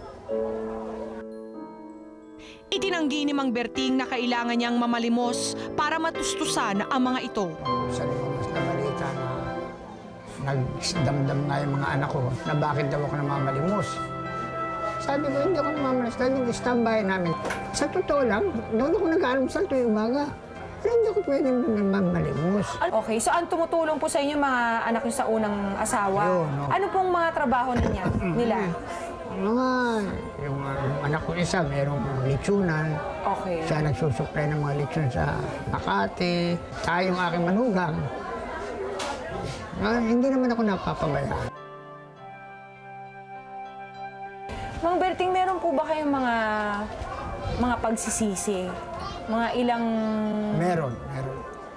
Itinanggi ni Mang Berting na kailangan niyang mamalimos para matustusan ang mga ito. Sa lumabas na balita na nagdamdam nga yung mga anak ko na bakit daw ako namamalimos. Sabi ko, hindi ako namamalimos dahil yung standby namin. Sa totoo lang, doon ako nag-aalmusal tuwing umaga. Pero hindi ako pwedeng namamalimos. Okay, so ang tumutulong po sa inyo mga anak niyo sa unang asawa? Yun, no. Ano pong mga trabaho nila? Yung anak ko isa, merong lechonan. Okay. Siya nagsusupply ng mga lechon sa Makati. Tayong aking manugang. Hindi naman ako napapabayaan. Mang Berting, meron po ba kayong mga pagsisisi? Mga ilang... Meron.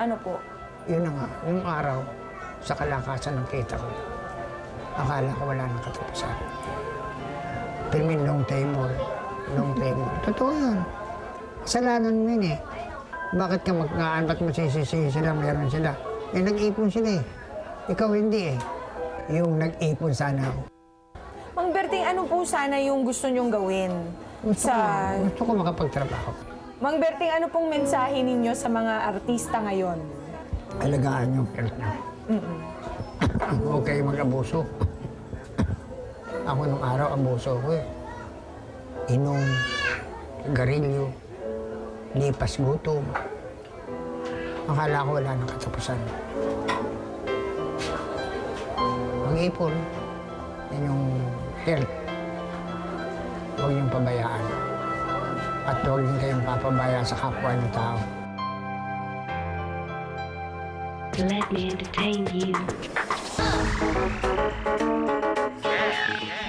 Ano po? Yun na nga, yung araw, sa kalakasan ng kita ko, akala ko wala nang katapusan. Pero may long time more. Totoo yan. Kasalanan mo yun eh. Bakit ka ba't masisisi sila, meron sila? Nag-ipon sila eh. Ikaw hindi eh. Yung nag-ipon sana ako. Mang Berting, ano po sana yung gusto nyong gawin? Gusto ko makapagtrabaho. Mang Berting, ano pong mensahe ninyo sa mga artista ngayon? Alagaan yung health nyo. Huwag kayo mag-abuso. Ako nung araw, abuso ko eh. Inom, garilyo, lipas gutom. Akala ko wala nang katapusan. Mag-ipon, yan yung health. Huwag niyong pabayaan. At huwag din kayong papabaya sa kapwa ng tao. Let me entertain you.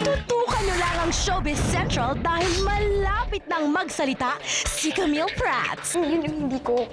Tutukan nyo lang ang Showbiz Central dahil malapit nang magsalita si Camille Prats. Yun yung hindi ko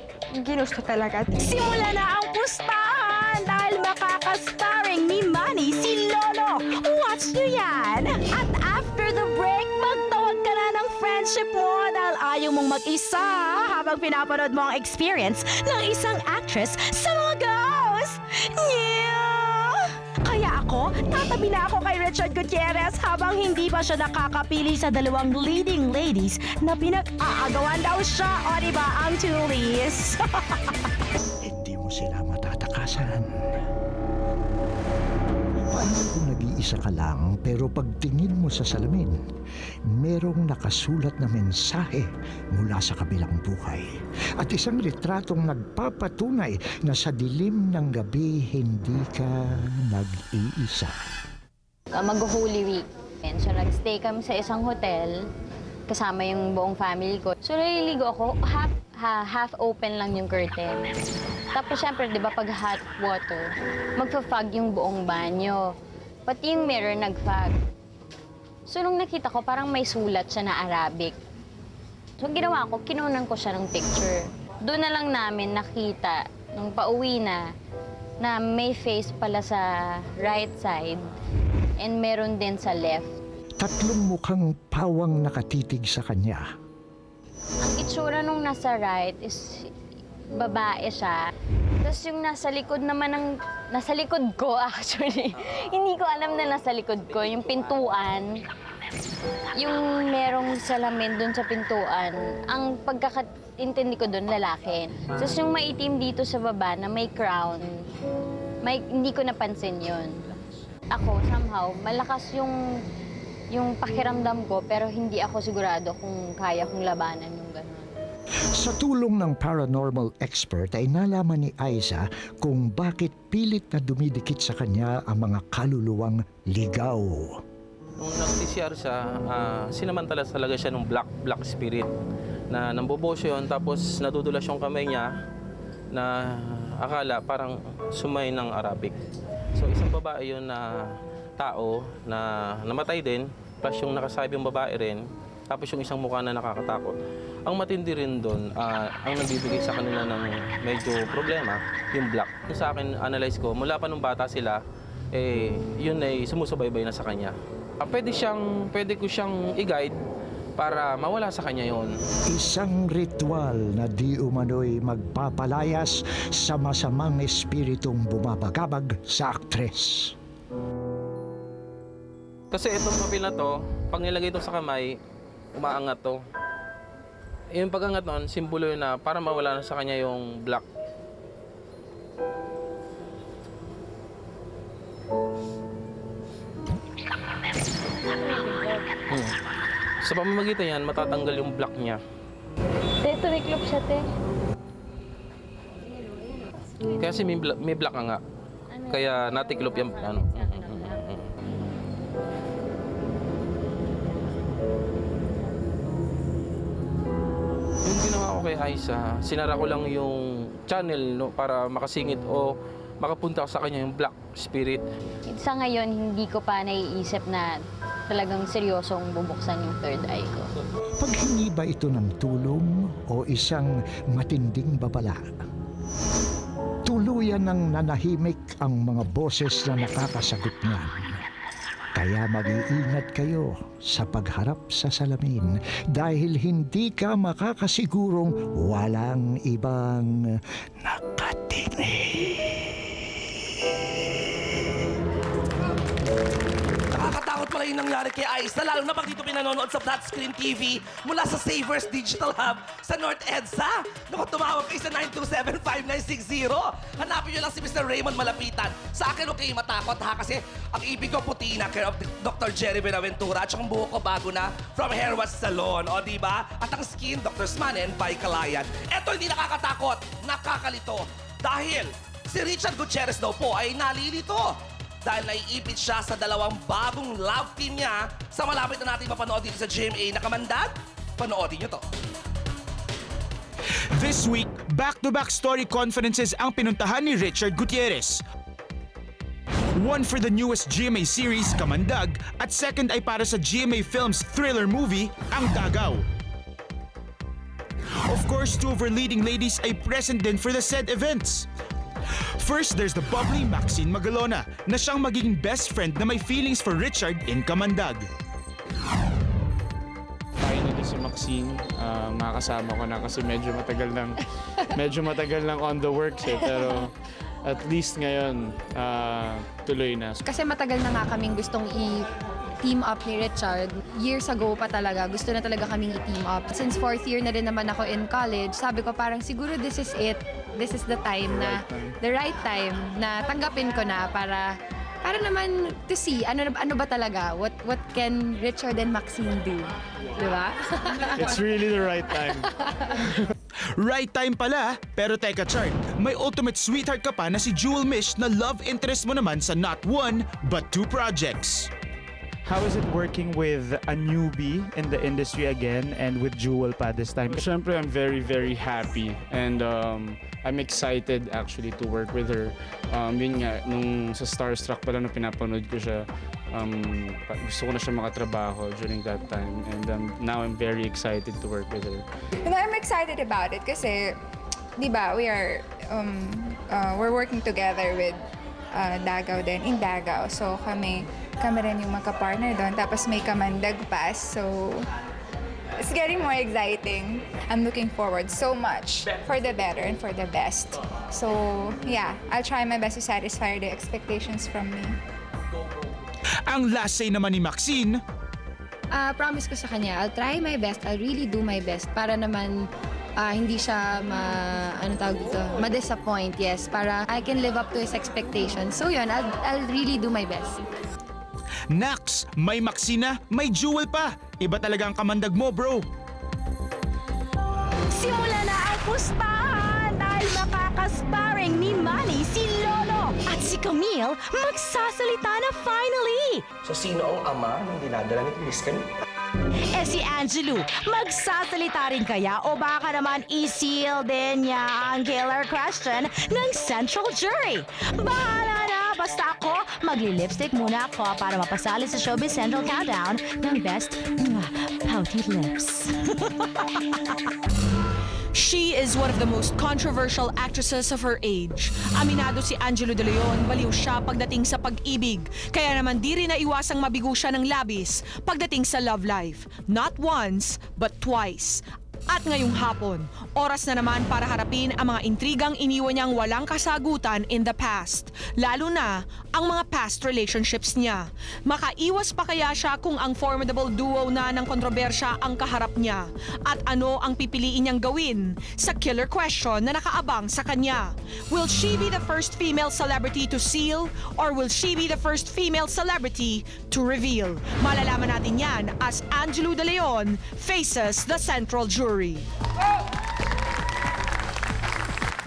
ginusto talaga. Simula na ang pustahan dahil makakastarring ni Manny si Lolo. Watch nyo yan! At after the break, magtawag ka na ng friendship mo dahil ayaw mong mag-isa habang pinapanood mo ang experience ng isang actress sa mga ghosts. Yeah! Kaya ako, tatabi na ako kay Richard Gutierrez habang hindi pa siya nakakapili sa dalawang leading ladies na pinag-aagawan daw siya. O diba, ang tulis? Hindi mo sila matatakasan. Paano kung nag-iisa ka lang pero pagtingin mo sa salamin, merong nakasulat na mensahe mula sa kabilang buhay at isang retratong nagpapatunay na sa dilim ng gabi hindi ka nag-iisa. Mag-Holy Week. So nag-stay kami sa isang hotel kasama yung buong family ko. So naliligo ako, half open lang yung curtain. Tapos syempre, di ba pag hot water, magpa-fog yung buong banyo. Pati yung mirror nag-fog. So nung nakita ko, parang may sulat siya na Arabic. So ginawa ko, kinunan ko siya ng picture. Doon na lang namin nakita, nung pauwi na may face pala sa right side and meron din sa left. Tatlong mukhang pawang nakatitig sa kanya. Ang itsura nung nasa right is babae siya. Tapos yung nasa likod naman nasa likod ko actually. Hindi ko alam na nasa likod ko. Yung pintuan, yung merong salamin dun sa pintuan, ang pagkakaintindi ko dun, lalaki. Tapos yung maitim dito sa baba na may crown, hindi ko napansin yun. Ako, somehow, malakas yung pakiramdam ko, pero hindi ako sigurado kung kaya kong labanan yung gano'n. Sa tulong ng paranormal expert ay nalaman ni Aiza kung bakit pilit na dumidikit sa kanya ang mga kaluluwang ligaw. Nung nag-TCR siya, sinamantala talaga siya ng black spirit na nambubuhos yun, tapos nadudulas yung kamay niya na akala parang sumay ng Arabic. So isang babae yun na tao na namatay din, plus yung nakasabi yung babae rin, tapos yung isang mukha na nakakatakot. Ang matindi rin doon, ang nagbibigay sa kanila ng medyo problema, yung black. Sa akin, analyze ko, mula pa nung bata sila, yun ay sumusubaybay na sa kanya. Pwede ko siyang i-guide para mawala sa kanya yon. Isang ritual na di umano'y magpapalayas sa masamang espiritong bumabagabag sa aktres. Kasi itong papel na to, pag nilagay ito sa kamay, umaangat to. Yung pag-angat nun, simbolo yun na para mawala na sa kanya yung black. Sa pamamagitan yan, matatanggal yung black niya. Te, tumiklop siya, te. Kasi may black nga. Kaya natiklop yung ano. Yung ginawa ko kay Aiza, sinara ko lang yung channel para makasingit o makapunta sa kanya yung black spirit. Sa ngayon, hindi ko pa naiisip na talagang seryosong bubuksan yung third eye ko. Pag hindi ba ito ng tulong o isang matinding babala? Tuluyan ng nanahimik ang mga boses na nakakasagot niyan. Kaya mag-iingat kayo sa pagharap sa salamin dahil hindi ka makakasigurong walang ibang nakatinig. Nakakatakot pala yung nangyari kay Aiza, lalo na pag dito pinanonood sa Flat Screen TV mula sa Savers Digital Hub sa North EDSA. Naku, tumawag kayo sa 927-5960. Hanapin nyo lang si Mr. Raymond Malapitan. Sa akin, huwag kayo matakot ha, kasi ang ibig ko puti na, care of Dr. Jerry Benaventura, at saka ang buhok ko bago na from Hair Wash Salon. O, diba? At ang skin, Dr. Smanen by Kalayan. Eto, hindi nakakatakot, nakakalito. Dahil si Richard Gutierrez daw po ay nalilito. Dahil naiipit siya sa dalawang bagong love team niya sa malapit na natin mapanood dito sa GMA na Kamandag. Panoodin niyo to. This week, back-to-back story conferences ang pinuntahan ni Richard Gutierrez. One for the newest GMA series, Kamandag, at second ay para sa GMA Films thriller movie, Ang Dagaw. Of course, two of our leading ladies ay present din for the said events. First, there's the bubbly Maxine Magalona na siyang magiging best friend na may feelings for Richard in Kamandag. Tayo nito si Maxine. Makakasama ko na kasi medyo matagal lang on the works eh. Pero at least ngayon, tuloy na. Kasi matagal na nga kaming gustong i-team up ni Richard. Years ago pa talaga, gusto na talaga kaming i-team up. Since 4th year na din naman ako in college, sabi ko parang siguro this is it. This is the time na, the right time na tanggapin ko na para naman to see ano ba talaga, what can Richard and Maxine do. Diba? It's really the right time. Right time pala, pero teka Chard, may ultimate sweetheart ka pa na si Jewel Mish na love interest mo naman sa not one, but 2 projects. How is it working with a newbie in the industry again and with Jewel pa this time? Siyempre, I'm very, very happy and I'm excited actually to work with her. Yun nga, nung sa Starstruck pala nung pinapanood ko siya, gusto ko na siya makatrabaho during that time and now I'm very excited to work with her. And I'm excited about it kasi, di ba, we're working together with Davao din, in Davao. So kami rin yung magka-partner doon. Tapos may kamandag pa. So it's getting more exciting. I'm looking forward so much for the better and for the best. So yeah, I'll try my best to satisfy the expectations from me. Ang last say naman ni Maxine, Promise ko sa kanya, I'll try my best, I'll really do my best para naman hindi siya ma-disappoint, yes, para I can live up to his expectations. So yun, I'll really do my best. Nax, may Maxine, may Jewel pa. Iba talaga ang kamandag mo, bro. Simula na ang pustahan dahil makakasparring ni Manny si Lolo at si Camille magsasalita na finally. So sino ang ama ng dinadala ni Miss Camille? Eh si Angelou, magsasalita rin kaya o baka naman i-seal din niya ang killer question ng Central Jury? Bahala na, basta ako, magli-lipstick muna ako para mapasali sa Showbiz Central Countdown ng Best Pouty Lips. She is one of the most controversial actresses of her age. Aminado si Angelou De Leon, baliw siya pagdating sa pag-ibig. Kaya naman di rin naiwasang mabigo siya ng labis pagdating sa love life. Not once, but twice. At ngayong hapon, oras na naman para harapin ang mga intrigang iniwan niyang walang kasagutan in the past. Lalo na ang mga past relationships niya. Makaiwas pa kaya siya kung ang formidable duo na ng kontrobersya ang kaharap niya? At ano ang pipiliin niyang gawin sa killer question na nakaabang sa kanya? Will she be the first female celebrity to seal or will she be the first female celebrity to reveal? Malalaman natin yan as Angelou De Leon faces the Central Jury.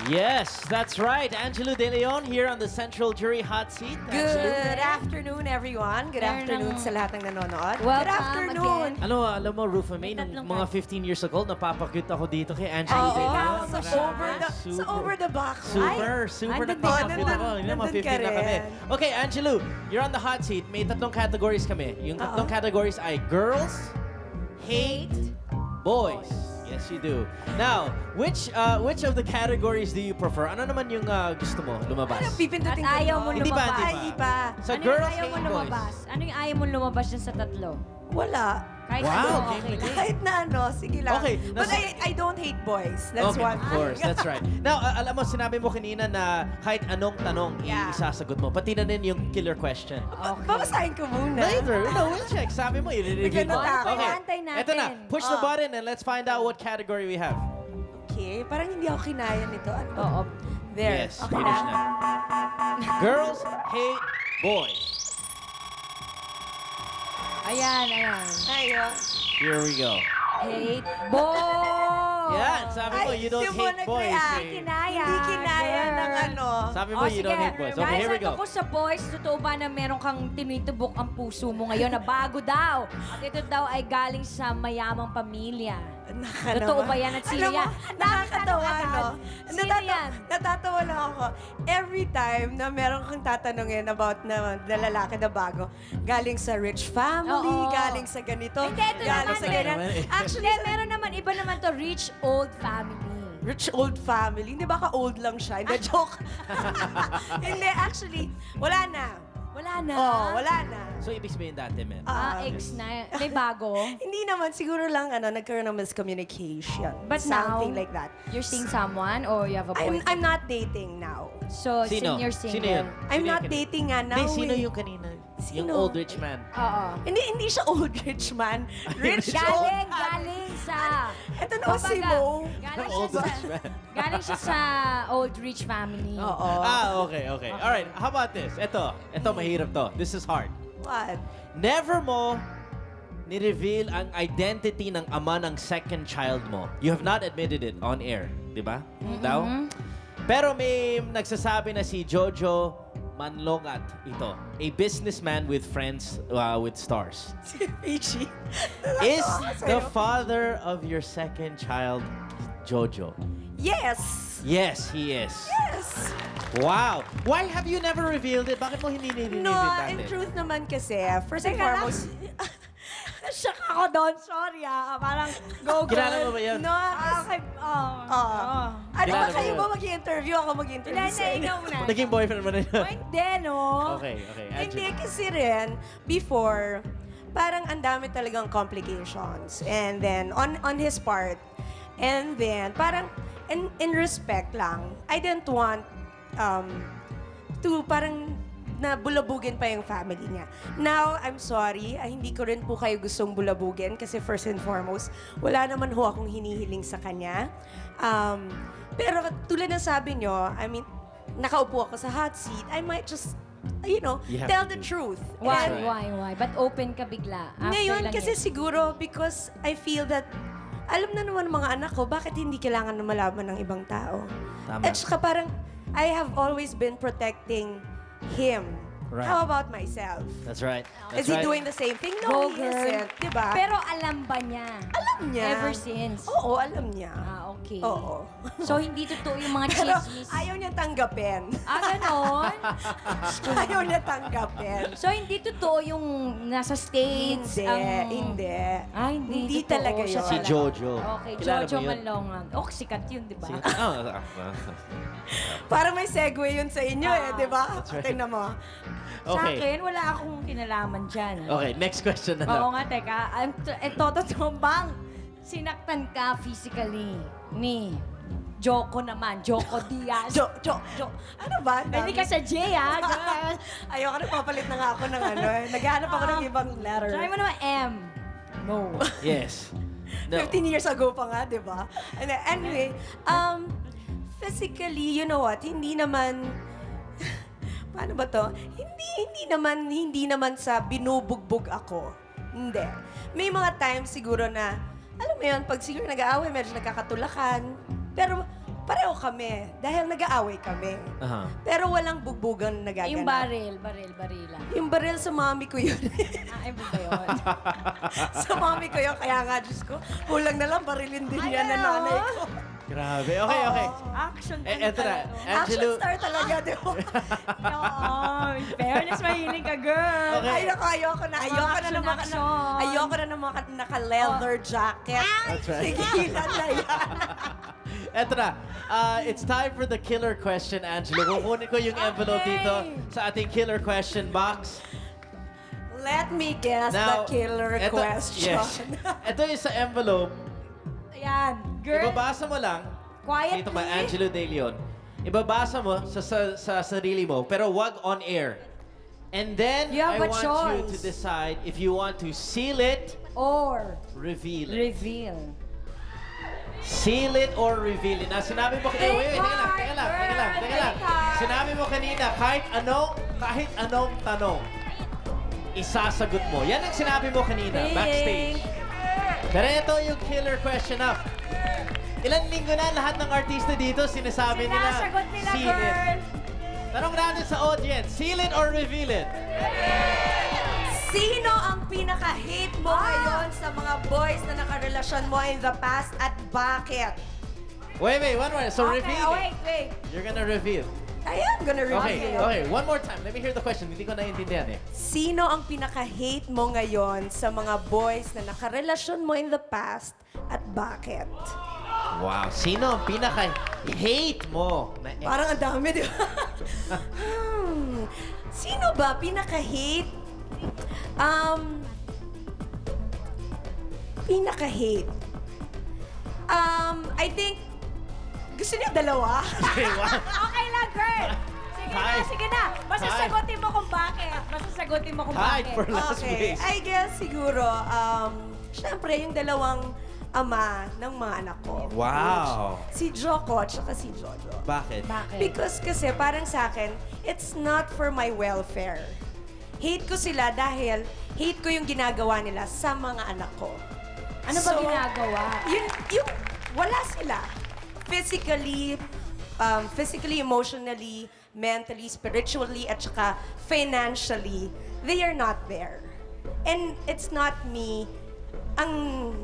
Yes, that's right. Angelou De Leon here on the Central Jury Hot Seat. Good afternoon, everyone. Good afternoon sa lahat ng nanonood. Good Welcome afternoon. Alam mo, Rufa May, nung mga 15 years ago, napapakute ako dito kay Angelou De Leon. Sa over the box. Super napapakute ako. Mga 15 na kami. Okay, Angelou, you're on the hot seat. May 3 categories kami. Yung 3 categories ay girls, hate, boys. Yes, you do. Now, which of the categories do you prefer? Ano naman yung gusto mo lumabas? Pipindutin ko. Ayaw mo Hindi lumabas. ba? Hindi pa. Sa Ano yung girls, ayaw mo hate, boys. lumabas? Ano yung ayaw mo lumabas dyan sa 3? Wala. Kahit Wow, ano, game okay. na game. Kahit na ano, sige lang. Okay, But I don't hate boys. That's Okay, one of course, thing. that's right. Now, alam mo, sinabi mo kanina na kahit anong tanong isasagot mo. Pati na din yung killer question. Babasahin ko muna. Later, we'll check. Sabi mo, i-review mo. Okay. Antay natin. Eto na, push the button and let's find out what category we have. Okay, parang hindi ako kinaya nito. Oo. There. Yes, Okay finish na. na. Girls hate boys. Ayan. Ayun. Here we go. Hate boy! Yan, sabi mo, you don't hate boys. Hindi kinaya ng ano. Sabi mo, you don't hate boys. Okay, here we go. Dahil sa boys, totoo ba na meron kang tinitubok ang puso mo ngayon na bago daw? At ito daw ay galing sa mayamang pamilya. Totoo ba yan at sino yan? Nakakatawa, no? Sino yan? Natatawa lang ako. Every time na meron kang tatanungin about na lalaki na bago, galing sa rich family, Oo. galing sa ganito, Hindi, ito galing naman sa eh. ganyan. Actually, meron naman, iba naman to, rich old family. Rich old family. Hindi baka old lang siya. Hindi, joke. Hindi, actually, wala na. Wala na. Wala na. So, ibig sabihin dati, men. Ex na. May bago. Hindi naman, siguro lang nagkaroon ng miscommunication. But Something now, like that. You're seeing someone or you have a boyfriend? I'm not dating now. So, Sino? you're single. Sino yun? I'm Sino not yung kanina? dating nga now. Hindi, sino eh. yung kanina? Sino? Yung old rich man. Oo. Hindi siya old rich man. Rich old man. Galing sa... Ito na si Mo. Galing Old siya rich sa... man. Galing siya sa old rich family. Oo. Okay. Alright, how about this? Ito, mahirap to. This is hard. What? Never mo ni-reveal ang identity ng ama ng second child mo. You have not admitted it on air, di ba? Daw? Pero may nagsasabi na si Jojo Manlongat ito, a businessman with friends with stars. Si Peachy. Is the father of your second child Jojo? Yes. Yes, he is. Yes. Wow! Why have you never revealed it? Bakit mo hindi ni-reveal No, dati? in truth naman kasi, first and Teka lang. foremost, Shock ako doon. Sorry Parang go girl. Kilala mo ba yun? no, Okay. ano Kilala ba mo kayo yun? ba mag-interview? Ako mag-interview sa inyo. ikaw na. Naging boyfriend mo na yun? Hindi, no? Okay. Hindi kasi rin, before, parang ang dami talagang complications. And then, on his part, and then, parang, in respect lang, I didn't want to parang na bulabugin pa yung family niya. Now, I'm sorry, hindi ko rin po kayo gustong bulabugin kasi first and foremost, wala naman ho akong hinihiling sa kanya. Pero tulad ng sabi nyo, I mean, nakaupo ako sa hot seat, I might just, You have tell to the do- truth. Why, And why? But open ka bigla. After ngayon lang kasi yun. siguro because I feel that alam na naman ng mga anak ko, bakit hindi kailangan na malaman ng ibang tao? Tama. At saka parang, I have always been protecting him. Right. How about myself? That's right. Is he doing the same thing? No, he Go, girl. isn't. Diba? Pero alam ba niya? alam niya. Ever since? Oo, alam niya. Okay. Oo. So, hindi totoo yung mga Pero chismis. ayaw niya tanggapin. Ganon? ayaw niya tanggapin. So, hindi totoo yung nasa States? Hindi. Hindi totoo talaga siya yun. Si talaga. Jojo. Okay, Kilala Jojo mo yun? Malongan. Oh, sikat yun, di ba? Para may segue yun sa inyo di ba? That's right. Tingnan mo. Sa Okay. akin, wala akong kinalaman dyan. Okay, next question na lang. Oo nga, teka. Ito, totoo bang sinaktan ka physically ni Joko naman, Joko Diaz? Ano ba? Hindi ka sa J, ha? Girl. Ayoko na papalit na nga ako ng ano. Naghahanap ako ng ibang letter. Try mo naman M. No. Yes. No. 15 years ago pa nga, di ba? And anyway, physically, you know what, hindi naman, paano ba to? Hindi naman sa binubugbog ako. Hindi. May mga times siguro na, alam mo yun, pag siguro nag-aaway, medyo nagkakatulakan. Pero pareho kami, dahil nag-aaway kami. Aha. Pero walang bugbugan na nagaganap. Yung baril. Yung baril sa mami ko yun. Ay, ba yun? Sa mami ko yun, kaya nga, Diyos ko, kulang na lang barilin din yan na nanay ko. Grabe. Okay. Action Eto na. Action Angelo. star talaga, di ba? Oo. In fairness, mahiling ka, girl. Ay, Okay. naku, ayoko na naman naka-leather jacket. That's right. Sigilan na yan. Eto na. It's time for the killer question, Angelo. Kukunin ko yung envelope dito sa ating killer question box. Let me guess the killer question. Yes. Ito yung sa envelope. Ayan, girl. Ibabasa mo lang. Quietly. Dito ba, Angelo De Leon. Ibabasa mo sa sarili mo, pero wag on air. And then, You have I a want you to choice. decide if you want to seal it, Or reveal it. reveal. Seal it or reveal it. Na sinabi mo kanina, Take heart, teka lang. girl, take heart. Sinabi mo kanina, kahit anong tanong, isasagot mo. Yan ang sinabi mo kanina, backstage. Pero ito yung killer question up. Ilang linggo na lahat ng artista dito sinasabi nila, Sinasagot nila, seal it. girl. Tanong natin sa audience, seal it or reveal it? Sino ang pinaka-hate mo ngayon sa mga boys na nakarelasyon mo in the past at bakit? Wait, one more. So reveal it. Wait. You're gonna reveal. I am gonna reveal. Okay. One more time. Let me hear the question. Hindi ko naiintindihan eh. Sino ang pinaka-hate mo ngayon sa mga boys na nakarelasyon mo in the past at bakit? Wow. Sino ang pinaka-hate mo na ex? Parang ang dami, di ba? Sino ba pinaka-hate? Pinaka-hate. I think, gusto niya dalawa. Okay lang, girl. Sige na. Masasagutin mo kung bakit. Hide for last Okay, place. I guess siguro, syempre yung dalawang ama ng mga anak ko. Wow. Si Joko at saka si Jojo. Bakit? Because kasi parang sa akin, it's not for my welfare. Hate ko sila dahil hate ko yung ginagawa nila sa mga anak ko. Ano ba ginagawa? Yung wala sila. Physically, emotionally, mentally, spiritually, at saka financially, they are not there. And it's not me ang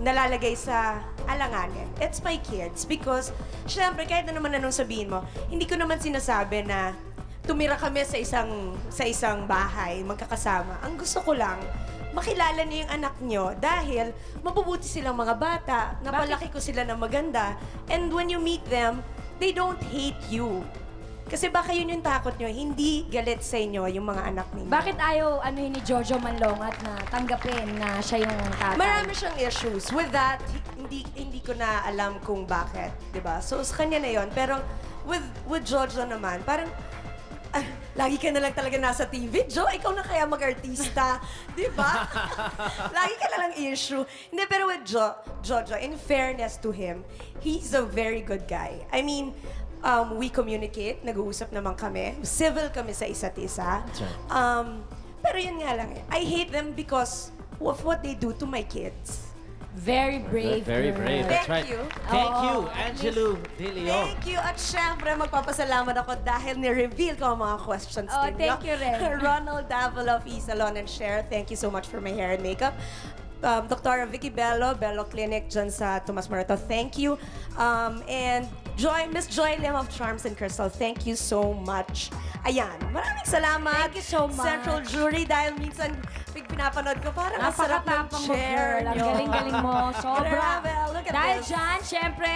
nalalagay sa alanganin. It's my kids. Because, syempre, kahit na naman anong sabihin mo, hindi ko naman sinasabi na tumira kami sa isang bahay, magkakasama. Ang gusto ko lang, makilala niyo yung anak niyo dahil mabubuti silang mga bata, napalaki ko sila ng maganda. And when you meet them, they don't hate you. Kasi baka yun yung takot nyo, hindi galit sa inyo yung mga anak ninyo. Bakit ayaw ni Jojo Manlongat na tanggapin na siya yung tatay? Marami siyang issues. With that, hindi ko na alam kung bakit, 'di ba? So sa kanya na 'yon. Pero with Jojo naman, parang lagi ka na lang talaga nasa TV. Jo, ikaw na kaya mag-artista, 'di ba? Lagi ka na lang issue. Hindi, pero with Jojo, in fairness to him, he's a very good guy. I mean, we communicate, nag-uusap naman kami. Civil kami sa isa't isa. That's right. Pero yun nga lang I hate them because of what they do to my kids. Very brave. Very brave. That's right. Thank you. Thank you, Angelo De Leon. Thank you. At syempre, magpapasalamat ako dahil ni-reveal ko ang mga questions ninyo. Thank you rin. Ronald Davila of E-Salon and Share, thank you so much for my hair and makeup. Dr. Vicky Bello Clinic dyan sa Tomas Morato, thank you. And Miss Joy Lim of Charms and Crystal, thank you so much. Ayan, maraming salamat. Thank you so much. Central Jury, dahil minsan pag pinapanood ko, parang ang sarap ng Napakatapang mo, chair girl. Ang nyo. galing-galing mo. Sobra. Grabe, look at Dahil this. dyan, syempre,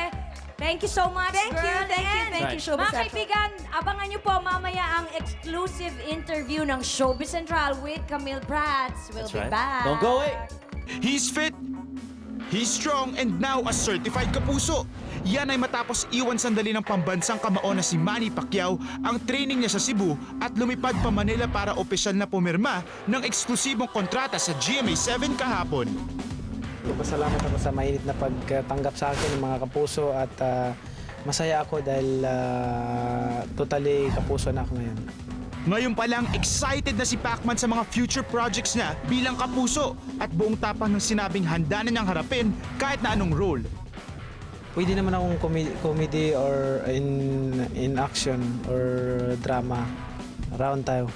thank you so much, Thank you, girl. thank you, And thank you, Showbiz Mga Central. kaibigan, abangan nyo po mamaya ang exclusive interview ng Showbiz Central with Camille Prats. We'll That's be right. back. Don't go away. He's fit, he's strong, and now a certified kapuso. Yan ay matapos iwan sandali ng pambansang kamao na si Manny Pacquiao ang training niya sa Cebu at lumipad pa Manila para opisyal na pumirma ng eksklusibong kontrata sa GMA7 kahapon. Pasalamat ako sa mainit na pagtanggap sa akin ng mga kapuso at masaya ako dahil totally kapuso na ako ngayon. Ngayon pa lang, excited na si Pacman sa mga future projects niya bilang kapuso at buong tapang ng sinabing handa na niyang harapin kahit na anong role. Pwede naman akong comedy or in action or drama. Around tayo.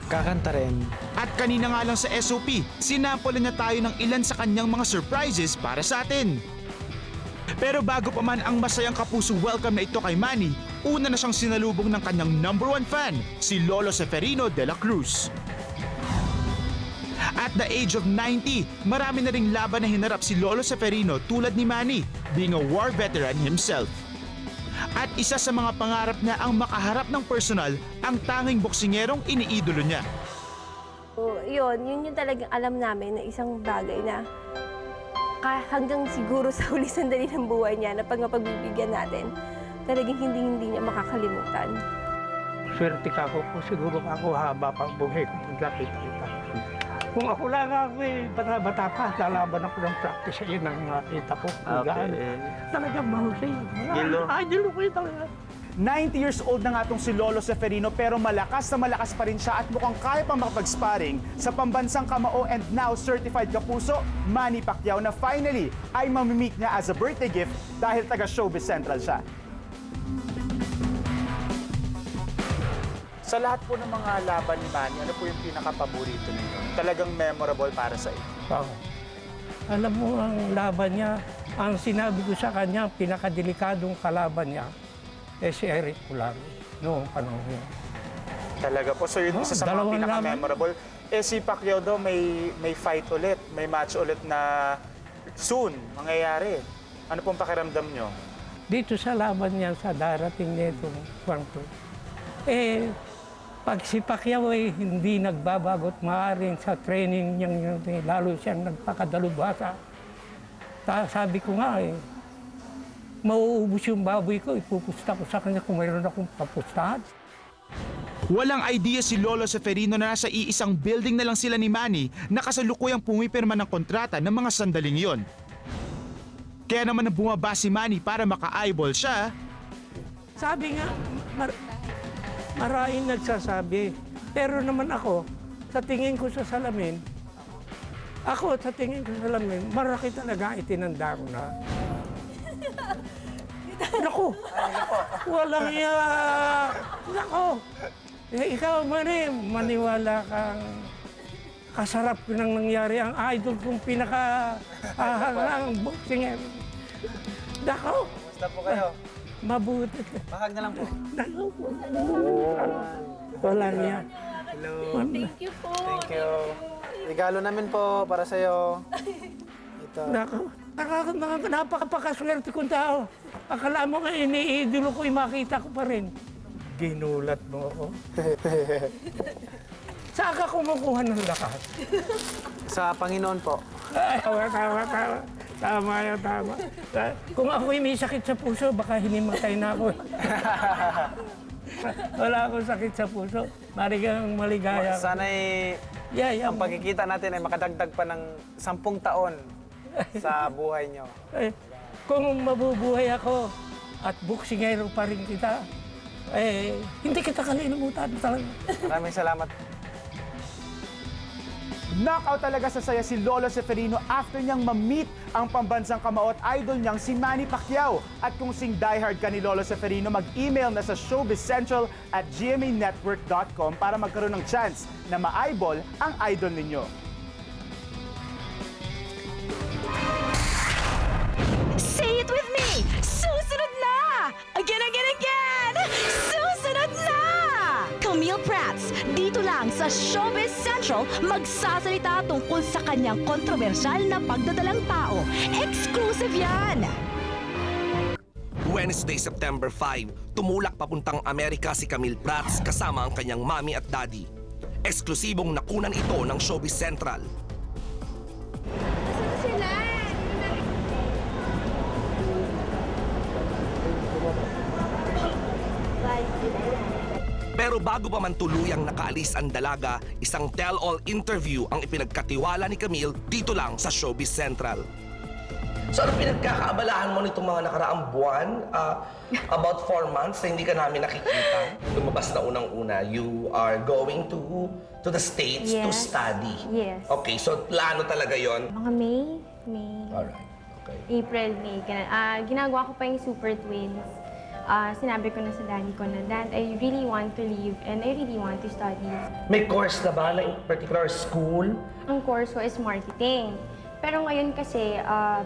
Kakanta rin. At kanina nga lang sa SOP, sinample niya tayo ng ilan sa kanyang mga surprises para sa atin. Pero bago pa man ang masayang kapuso welcome na ito kay Manny, una na siyang sinalubong ng kanyang #1 fan, si Lolo Seferino de la Cruz. At the age of 90, marami na ring laban na hinarap si Lolo Seferino tulad ni Manny, being a war veteran himself. At isa sa mga pangarap niya ang makaharap ng personal ang tanging boksingerong iniidolo niya. Yun yung talagang alam namin na isang bagay na hanggang siguro sa huli sandali ng buhay niya na pag mapagbibigyan natin, talagang hindi niya makakalimutan. Swerte ka po siguro ako haba pang buhay ko pagkakita-kita. Kung ako lang ako bata pa, lalaban ako ng practice sa yun ang nakita ko. Talagang mahusay. Idol ko yun talaga. 90 years old na nga itong si Lolo Seferino pero malakas na malakas pa rin siya at mukhang kaya pang makapag-sparring sa pambansang kamao and now certified kapuso, Manny Pacquiao, na finally ay mamimik niya as a birthday gift dahil taga Showbiz Central siya. Sa lahat po ng mga laban ni Manny, ano po yung pinaka-paborito ninyo? Talagang memorable para sa inyo? Alam mo ang laban niya, ang sinabi ko sa kanya, pinakadelikadong kalaban niya, si Eric Pulang, noong panahon niya. Talaga po. So yun, isa sa mga pinaka-memorable. Si Pacquiao daw may fight ulit, may match ulit na soon mangyayari. Ano pong pakiramdam nyo? Dito sa laban niya sa darating nitong Kwangto, Pag si Pacquiao ay hindi nagbabagot maaaring sa training niyang yun, lalo siyang nagpakadalubhasa. Sabi ko nga mauubos yung baboy ko, ipupusta ko sa kanya kung mayroon akong papustahan. Walang idea si Lolo Seferino na nasa iisang building na lang sila ni Manny na kasalukuyang pumipirma ng kontrata ng mga sandaling yon. Kaya naman nang bumaba si Manny para maka-eyeball siya, Sabi nga, maraming nagsasabi. Pero naman ako, sa tingin ko sa salamin, maraki talaga itinanda ko na. Naku! Walang Naku! Ikaw, Manny, maniwala kang kasarap ko nang nangyari. Ang idol kong pinaka-ahangang boxing. Naku! Basta po kayo. Mabuti. Bahag na lang po. Wala niya. Hello. Thank you po. Thank you. Regalo namin po para sa'yo. Ito. Napakapakaswerte kong tao. Akala mo nga iniidolo ko, makita ko pa rin. Ginulat mo ako. Saan ka kumukuha ng lakas? Sa Panginoon po. Tama yan, tama. Kung ako'y may sakit sa puso, baka hinimatay na ako. Wala akong sakit sa puso. Marigang maligaya. Sana'y ang pagkikita natin ay makadagdag pa ng 10 taon sa buhay nyo. Kung mabubuhay ako at boksingero pa rin kita, hindi kita kalilimutan talaga. Maraming salamat. Knockout talaga sa saya si Lolo Seferino after niyang ma-meet ang pambansang kamaot idol niyang si Manny Pacquiao. At kung sing diehard ka ni Lolo Seferino, mag-email na sa showbizcentral@gmanetwork.com para magkaroon ng chance na ma-eyeball ang idol ninyo. Say it with me! Susunod na! Again! Susunod na! Camille Prats, dito lang sa Showbiz Central, magsasalita tungkol sa kanyang kontrobersyal na pagdadalang tao. Exclusive yan! Wednesday, September 5, tumulak papuntang Amerika si Camille Prats kasama ang kanyang mami at daddy. Eksklusibong nakunan ito ng Showbiz Central. Pero bago pa man tuluyang nakaalis ang dalaga, isang tell-all interview ang ipinagkatiwala ni Camille dito lang sa Showbiz Central. So ano pinagkakaabalahan mo nitong mga nakaraang buwan? About 4 months na hindi ka namin nakikita. Lumabas na unang-una, you are going to the States to study. Yes. Okay, so plano talaga yon. Mga May. Alright, okay. April, May. Ginagawa ko pa yung Super Twins. Sinabi ko na sa daddy ko na, Dad, I really want to leave and I really want to study. May course na ba na particular school? Ang course ko is marketing. Pero ngayon kasi,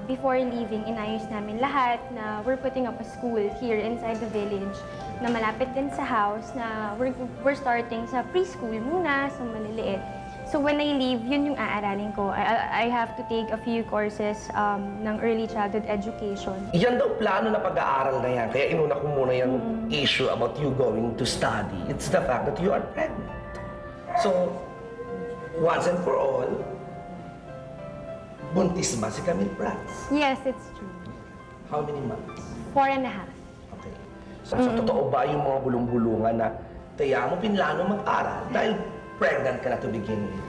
before leaving, inayos namin lahat na we're putting up a school here inside the village na malapit din sa house na we're starting sa preschool muna, sa maliliit. So when I leave, yun yung aaralin ko. I have to take a few courses ng early childhood education. Yan daw plano na pag-aaral na yan. Kaya inuna ko muna yung issue about you going to study. It's the fact that you are pregnant. So, once and for all, buntis ba si Camille Prats? Yes, it's true. How many months? 4.5. Okay. So, totoo ba yung mga bulong-bulungan na kaya mo pinlano mag-aral dahil pregnant ka na to begin with?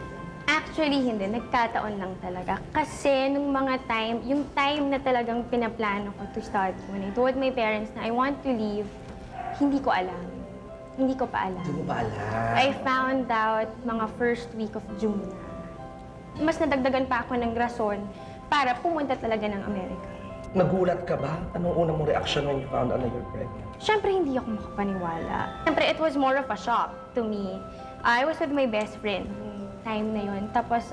Actually, hindi. Nagkataon lang talaga. Kasi nung mga yung time na talagang pinaplano ko to study, when I told my parents na I want to leave, hindi ko alam. Hindi ko pa alam. Hindi mo pa alam. I found out mga first week of June na. Mas nadagdagan pa ako ng rason para pumunta talaga ng Amerika. Nagulat ka ba? Anong unang mong reaction when you found out na you're pregnant? Siyempre, hindi ako makapaniwala. Siyempre, it was more of a shock to me. I was with my best friend yung time na yun. Tapos,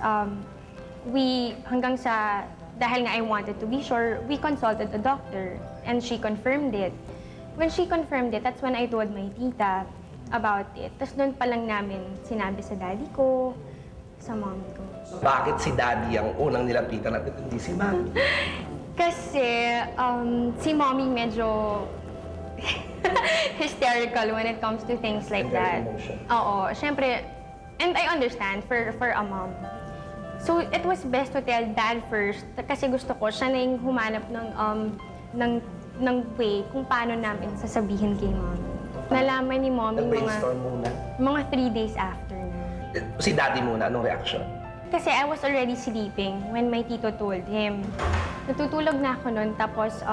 dahil nga I wanted to be sure, we consulted a doctor and she confirmed it. When she confirmed it, that's when I told my tita about it. Tapos doon pa lang namin sinabi sa daddy ko, sa mommy ko. Bakit si daddy ang unang nilapitan at hindi si mommy? Kasi si mommy medyo hysterical when it comes to things like that. Oo, syempre, and I understand for a mom. So it was best to tell dad first kasi gusto ko siya na yung humanap ng way kung paano namin sasabihin kay mom. Nalaman ni mommy mga 3 days after na. Si daddy muna, anong reaction? Kasi I was already sleeping when my tito told him. Natutulog na ako noon, tapos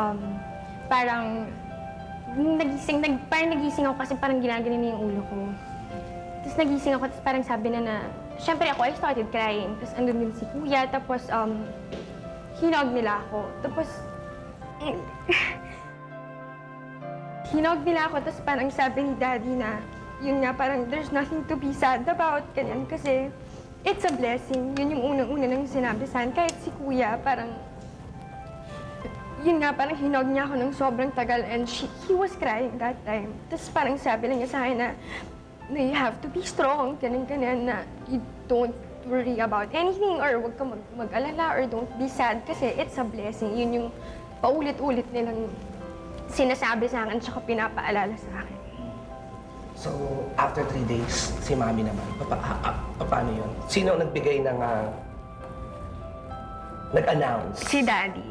parang nagising ako kasi parang ginagano na yung ulo ko. Tapos nagising ako, tapos parang sabi na syempre ako, I started crying. Tapos andun din si kuya, tapos hinag nila ako. Tapos hinag nila ako, tapos parang sabi ni daddy na, yun nga, parang there's nothing to be sad about, ganyan, kasi it's a blessing. Yun yung unang-una nang sinabi sa akin. Kahit si kuya, parang, yun nga, parang hinag niya ako ng sobrang tagal and he was crying that time. Tapos parang sabi lang niya sa akin na you have to be strong, ganyan, na you don't worry about anything or huwag ka mag-alala or don't be sad kasi it's a blessing. Yun yung paulit-ulit nilang sinasabi sa akin tsaka pinapaalala sa akin. So, after 3 days, si mami naman, paano yun? Sino ang nagbigay ng, nag-announce? Si daddy.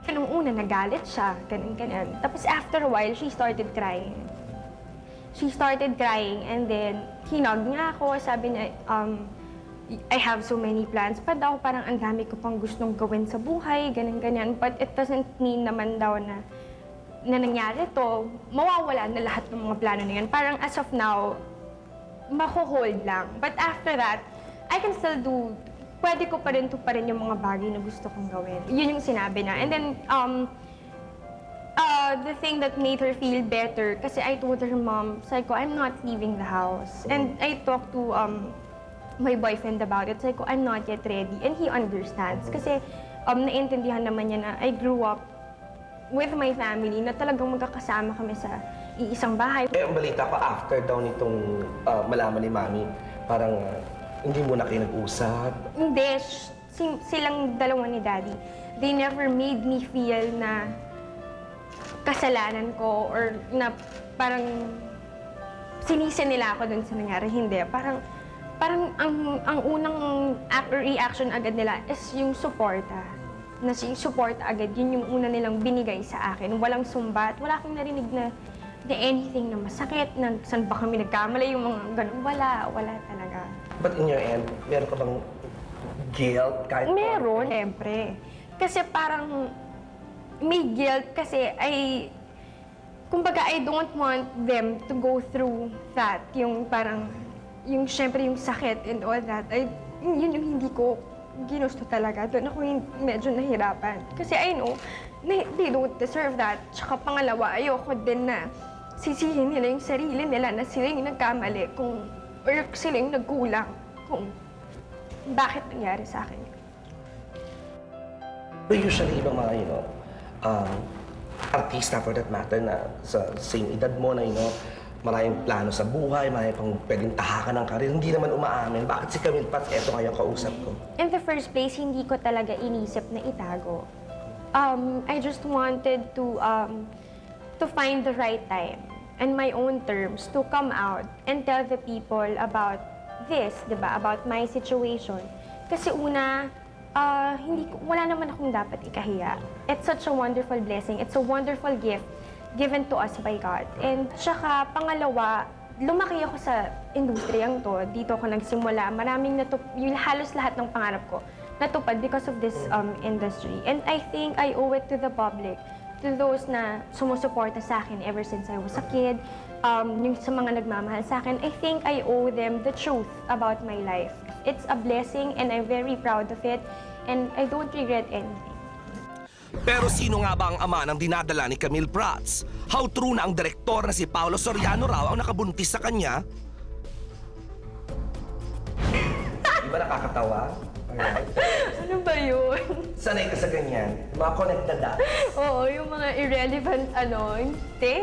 Nung una, nagalit siya, ganyan. Tapos after a while, she started crying. And then, hinag niya ako, sabi niya, I have so many plans pa daw, parang ang dami ko pang gustong gawin sa buhay, ganyan. But it doesn't mean naman daw na nangyari to, mawawala na lahat ng mga plano na yan. Parang as of now, mako-hold lang. But after that, I can still do, pwede ko pa rin yung mga bagay na gusto kong gawin. Yun yung sinabi na. And then, the thing that made her feel better, kasi I told her mom, sabi ko, I'm not leaving the house. And I talked to my boyfriend about it. Sabi ko, I'm not yet ready. And he understands. Kasi naiintindihan naman niya na I grew up with my family, na talagang magkakasama kami sa iisang bahay. Ang balita ko, after daw nitong malaman ni mami, parang hindi mo na kayo nag-usap. Hindi. Silang dalawa ni daddy, they never made me feel na kasalanan ko or na parang sinisi nila ako dun sa nangyari. Hindi. Parang ang unang reaction agad nila is yung suporta. Na support agad, yun yung una nilang binigay sa akin. Walang sumbat, wala akong narinig na anything na masakit, na saan ba kami nagkamali, yung mga ganun. Wala talaga. But in your end, meron ka bang guilt? Meron, siyempre. Kasi parang may guilt kasi kumbaga I don't want them to go through that. Yung parang, siyempre yung sakit and all that. Yun yung hindi ko ginusto talaga. Doon ako medyo nahirapan. Kasi I know, they don't deserve that. Tsaka pangalawa, ayoko din na sisihin nila yung sarili nila na sila yung nagkamali or sila yung nagkulang kung bakit nangyari sa akin. But usually, ibang mga, artista for that matter na sa same edad mo na, maraming plano sa buhay, maraming pang pwedeng tahakan ng karir, hindi naman umaamin. Bakit si Camille Prats, eto ngayon kausap ko? In the first place, hindi ko talaga inisip na itago. I just wanted to find the right time and my own terms to come out and tell the people about this, diba? About my situation. Kasi una, wala naman akong dapat ikahiya. It's such a wonderful blessing. It's a wonderful gift given to us by God. And tsaka, pangalawa, lumaki ako sa industriyang to. Dito ako nagsimula. Halos lahat ng pangarap ko natupad because of this industry. And I think I owe it to the public, to those na sumusuporta sa akin ever since I was a kid, yung sa mga nagmamahal sa akin. I think I owe them the truth about my life. It's a blessing and I'm very proud of it. And I don't regret anything. Pero sino nga ba ang ama ng dinadala ni Camille Prats? How true na ang direktor na si Paolo Soriano raw ang nakabuntis sa kanya? Di ba nakakatawa? Alright. Ano ba yun? Sanay ka sa ganyan? Mga connected dots? Oo, yung mga irrelevant hindi.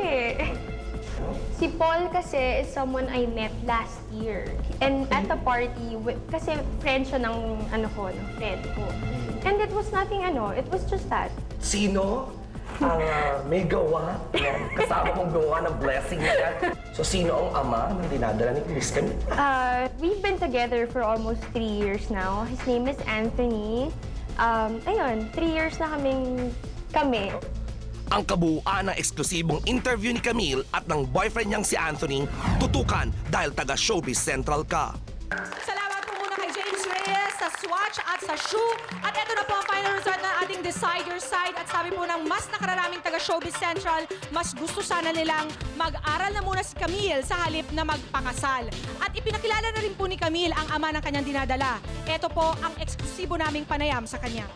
Si Paul kasi is someone I met last year. And at the party, kasi friend siya ng friend ko. And it was nothing it was just that. Sino? ang may gawa. Yan. Kasama kong gawa ng blessing na yan. So, sino ang ama na dinadala ni Miss Camille? We've been together for almost 3 years now. His name is Anthony. Ayun, 3 years na kami. Ang kabuuan ng eksklusibong interview ni Camille at ng boyfriend niyang si Anthony, tutukan dahil taga Showbiz Central ka. Salamat po muna kay James Reyes sa swatch at sa shoe. At ito na po ang final result ng ating Decide Your Side. At sabi po ng mas nakararaming taga Showbiz Central, mas gusto sana nilang mag-aral na muna si Camille sa halip na magpakasal. At ipinakilala na rin po ni Camille ang ama ng kanyang dinadala. Ito po ang eksklusibo naming panayam sa kanya.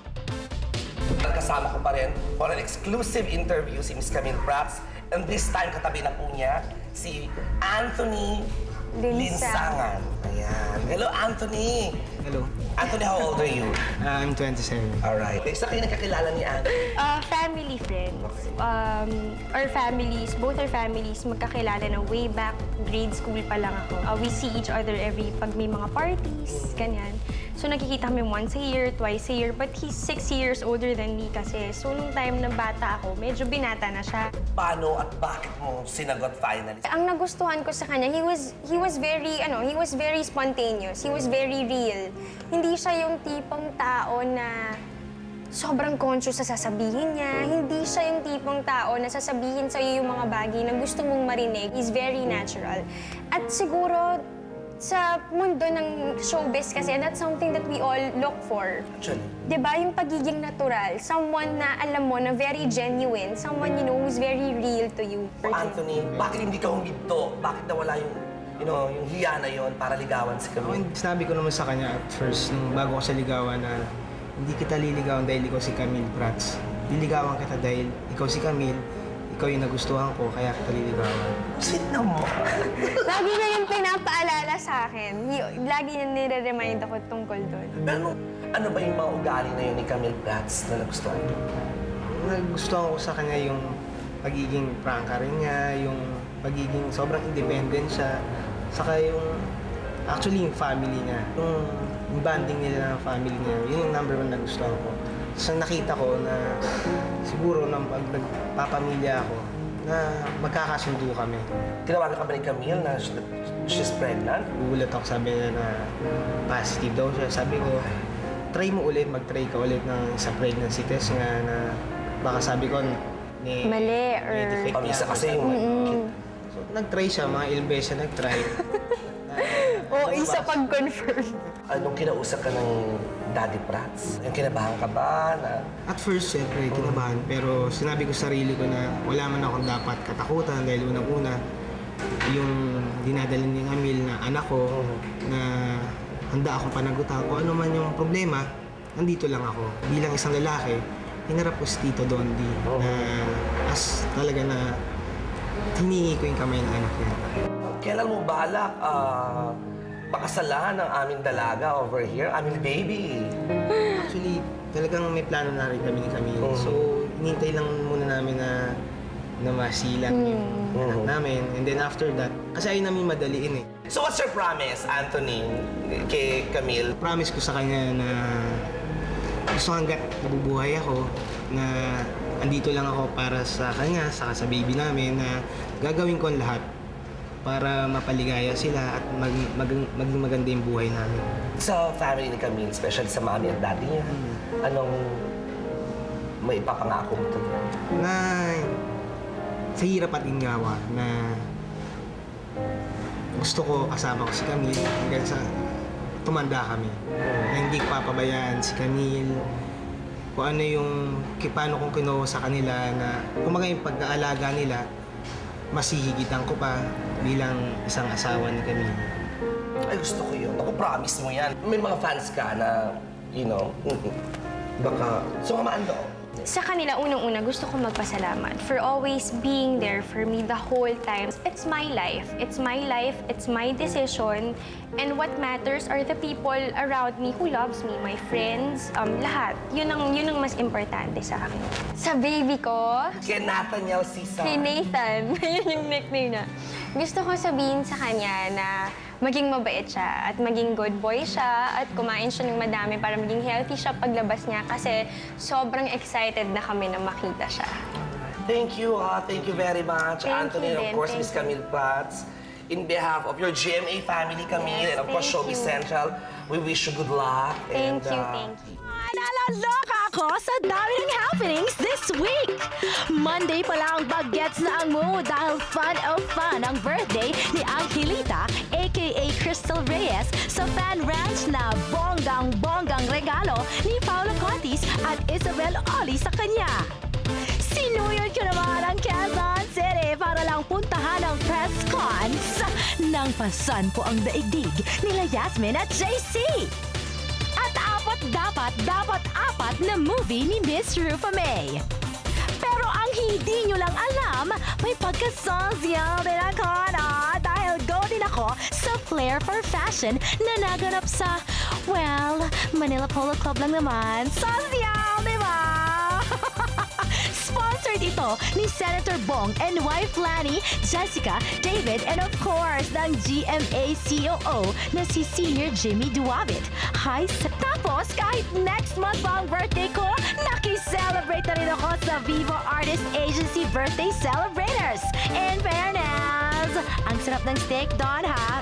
Kasama ko pa rin for an exclusive interview si Miss Camille Prats. And this time, katabi na po niya si Anthony Linsangan. Ayan. Hello, Anthony. Hello. Anthony, how old are you? I'm 27. Alright. Saan kayo nakakilala ni Anthony? Family friends. Both our families, magkakilala na way back grade school pa lang ako. We see each other pag may mga parties, ganyan. So nakikita kami once a year, twice a year, but he's 6 years older than me kasi. So nung time na bata ako, medyo binata na siya. Paano at bakit mo sinagot finally? Ang nagustuhan ko sa kanya, he was very spontaneous. He was very real. Hindi siya yung tipong tao na sobrang conscious sa sasabihin niya. Hindi siya yung tipong tao na sasabihin sa'yo yung mga bagay na gusto mong marinig. He's very natural. At siguro, sa mundo ng showbiz kasi, that's something that we all look for. Actually. Diba? Yung pagiging natural. Someone na alam mo na very genuine. Someone, who's very real to you. Anthony, bakit hindi ka huminto? Bakit nawala yung yung hiya na yon para ligawan si Camille? Sinabi ko naman sa kanya at first, nung bago ko siya ligawan na hindi kita liligawan dahil ikaw si Camille Prats. Liligawan kita dahil ikaw si Camille, ikaw yung nagustuhan ko, kaya kita liligawan. Sweet na mo. Lagi niya yung pinapaalala sa akin. Lagi niya nire-remind ako tungkol doon. Pero ano ba yung mga ugali na yun ni Camille Prats na nagustuhan mo? Nagustuhan ko sa kanya yung pagiging prangka rin niya, yung pagiging sobrang independent siya, saka yung actually yung family niya, yung bonding nila ng family niya, yun yung number 1 na nagustuhan ko. So nakita ko na siguro nang pag nagpapamilya ako, na magkakasundo kami. Tinawagan ka ba ni Camille na she's pregnant? Ugulat ako, sabi niya na positive daw siya. Sabi ko, try mo ulit, mag-try ka ulit ng sa pregnancy test nga na baka sabi ko, mali or... Pamisa kasi yung So, nag-try siya, mga ilang beses siya nag-try. isa pag-confirm. Anong kinausap ka ng Daddy Prats? Yung kinabahan ka ba? At first, siyempre, kinabahan. Pero sinabi ko sa sarili ko na wala man akong dapat katakutan dahil unang-una, yung dinadala ni Camille na anak ko, na handa akong panagutan ko ano man yung problema, nandito lang ako. Bilang isang lalaki, hinarap ko si Tito Dondi na talaga na hiningi ko yung kamay ng anak niya. Kailan mo balak pakasalan ng aming dalaga over here, aming baby? Actually, talagang may plano na rin kami ni Camille. So, hinintay lang muna namin na masilang yung anak namin. And then after that, kasi ayaw namin madaliin eh. So what's your promise, Anthony, kay Camille? Promise ko sa kanya na gusto hanggat nabubuhay ako, na andito lang ako para sa kanya, saka sa baby namin, na gagawin ko ang lahat para mapaligaya sila at maging maganda yung buhay namin. Sa family ni Camille, especially sa mommy at daddy niya, anong may ipapangako mo to? Na sa hirap at gingawa na gusto ko kasama ko si Camille hanggang sa tumanda kami. Na hindi ko papabayaan si Camille, kung ano yung paano kong kinuha sa kanila na kumaga yung pag-aalaga nila, masihigitan ko pa bilang isang asawa ni Camille. Ay, gusto ko yun. Ako, promise mo yan. May mga fans ka na, baka sumamaan doon. Sa kanila, unang-una, gusto ko magpasalamat for always being there for me the whole time. It's my life. It's my life. It's my decision. And what matters are the people around me who loves me, my friends, lahat. Yun ang mas importante sa akin. Sa baby ko, Kay Nathaniel Sisa. kay Nathan, yun yung nickname niya. Gusto ko sabihin sa kanya na maging mabait siya at maging good boy siya at kumain siya ng madami para maging healthy siya paglabas niya kasi sobrang excited na kami na makita siya. Thank you very much, Thank Anthony, you and of din, course, thank Miss Camille Platz. In behalf of your GMA family, Camille, Yes, and of course, thank Showbiz you. Central, we wish you good luck. Thank and, you, thank you. Nalaloka ako sa dami ng happenings this week! Monday pa lang bagets na ang mood dahil fun ang birthday ni Angelita aka Crystal Reyes sa Fan Ranch na bonggang regalo ni Paolo Contis at Isabel Oli sa kanya. Sinuyod ko naman ang Quezon City para lang puntahan ang press cons nang pasan ko ang daigdig nila Yasmin at JC. At dapat apat na movie ni Miss Rufa May. Pero ang hindi nyo lang alam, may pagka-social din ako dahil go din ako sa Flair for Fashion na naganap sa, well, Manila Polo Club lang naman. Social, di ba? Sponsored ito ni Senator Bong and wife Lani, Jessica, David, and of course, ng GMA COO na si Senior Jimmy Duavit. Hi, tapos kahit next month pa ang birthday ko, nakiselebrate na rin ako sa Vivo Artist Agency Birthday Celebrators. In fairness, ang sarap ng steak doon, ha?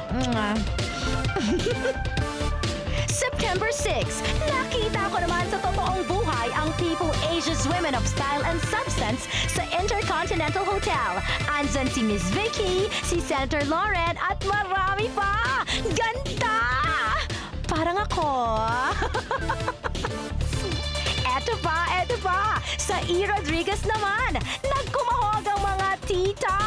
September 6, nakita ko naman sa totoong buhay ang People Asia's Women of Style and Substance sa Intercontinental Hotel. Andyan si Miss Vicky, si Senator Lauren at marami pa! Ganda! Parang ako. Eto pa! Sa E. Rodriguez naman, nagkumahog ang mga tita.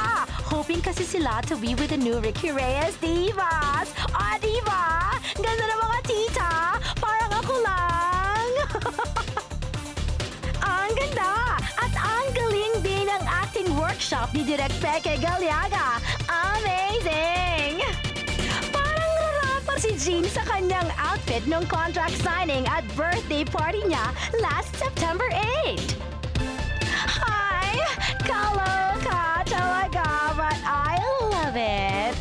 Hoping kasi sila to be with the new Ricky Reyes divas. Diba? Ganda ng mga tita. Parang ako lang. Ang ganda! At ang galing din ng acting workshop ni Direk Peke Galiaga. Amazing! Parang rarapa si Jean sa kanyang outfit nung contract signing at birthday party niya last September 8. Hi! Kaloka talaga, but I love it!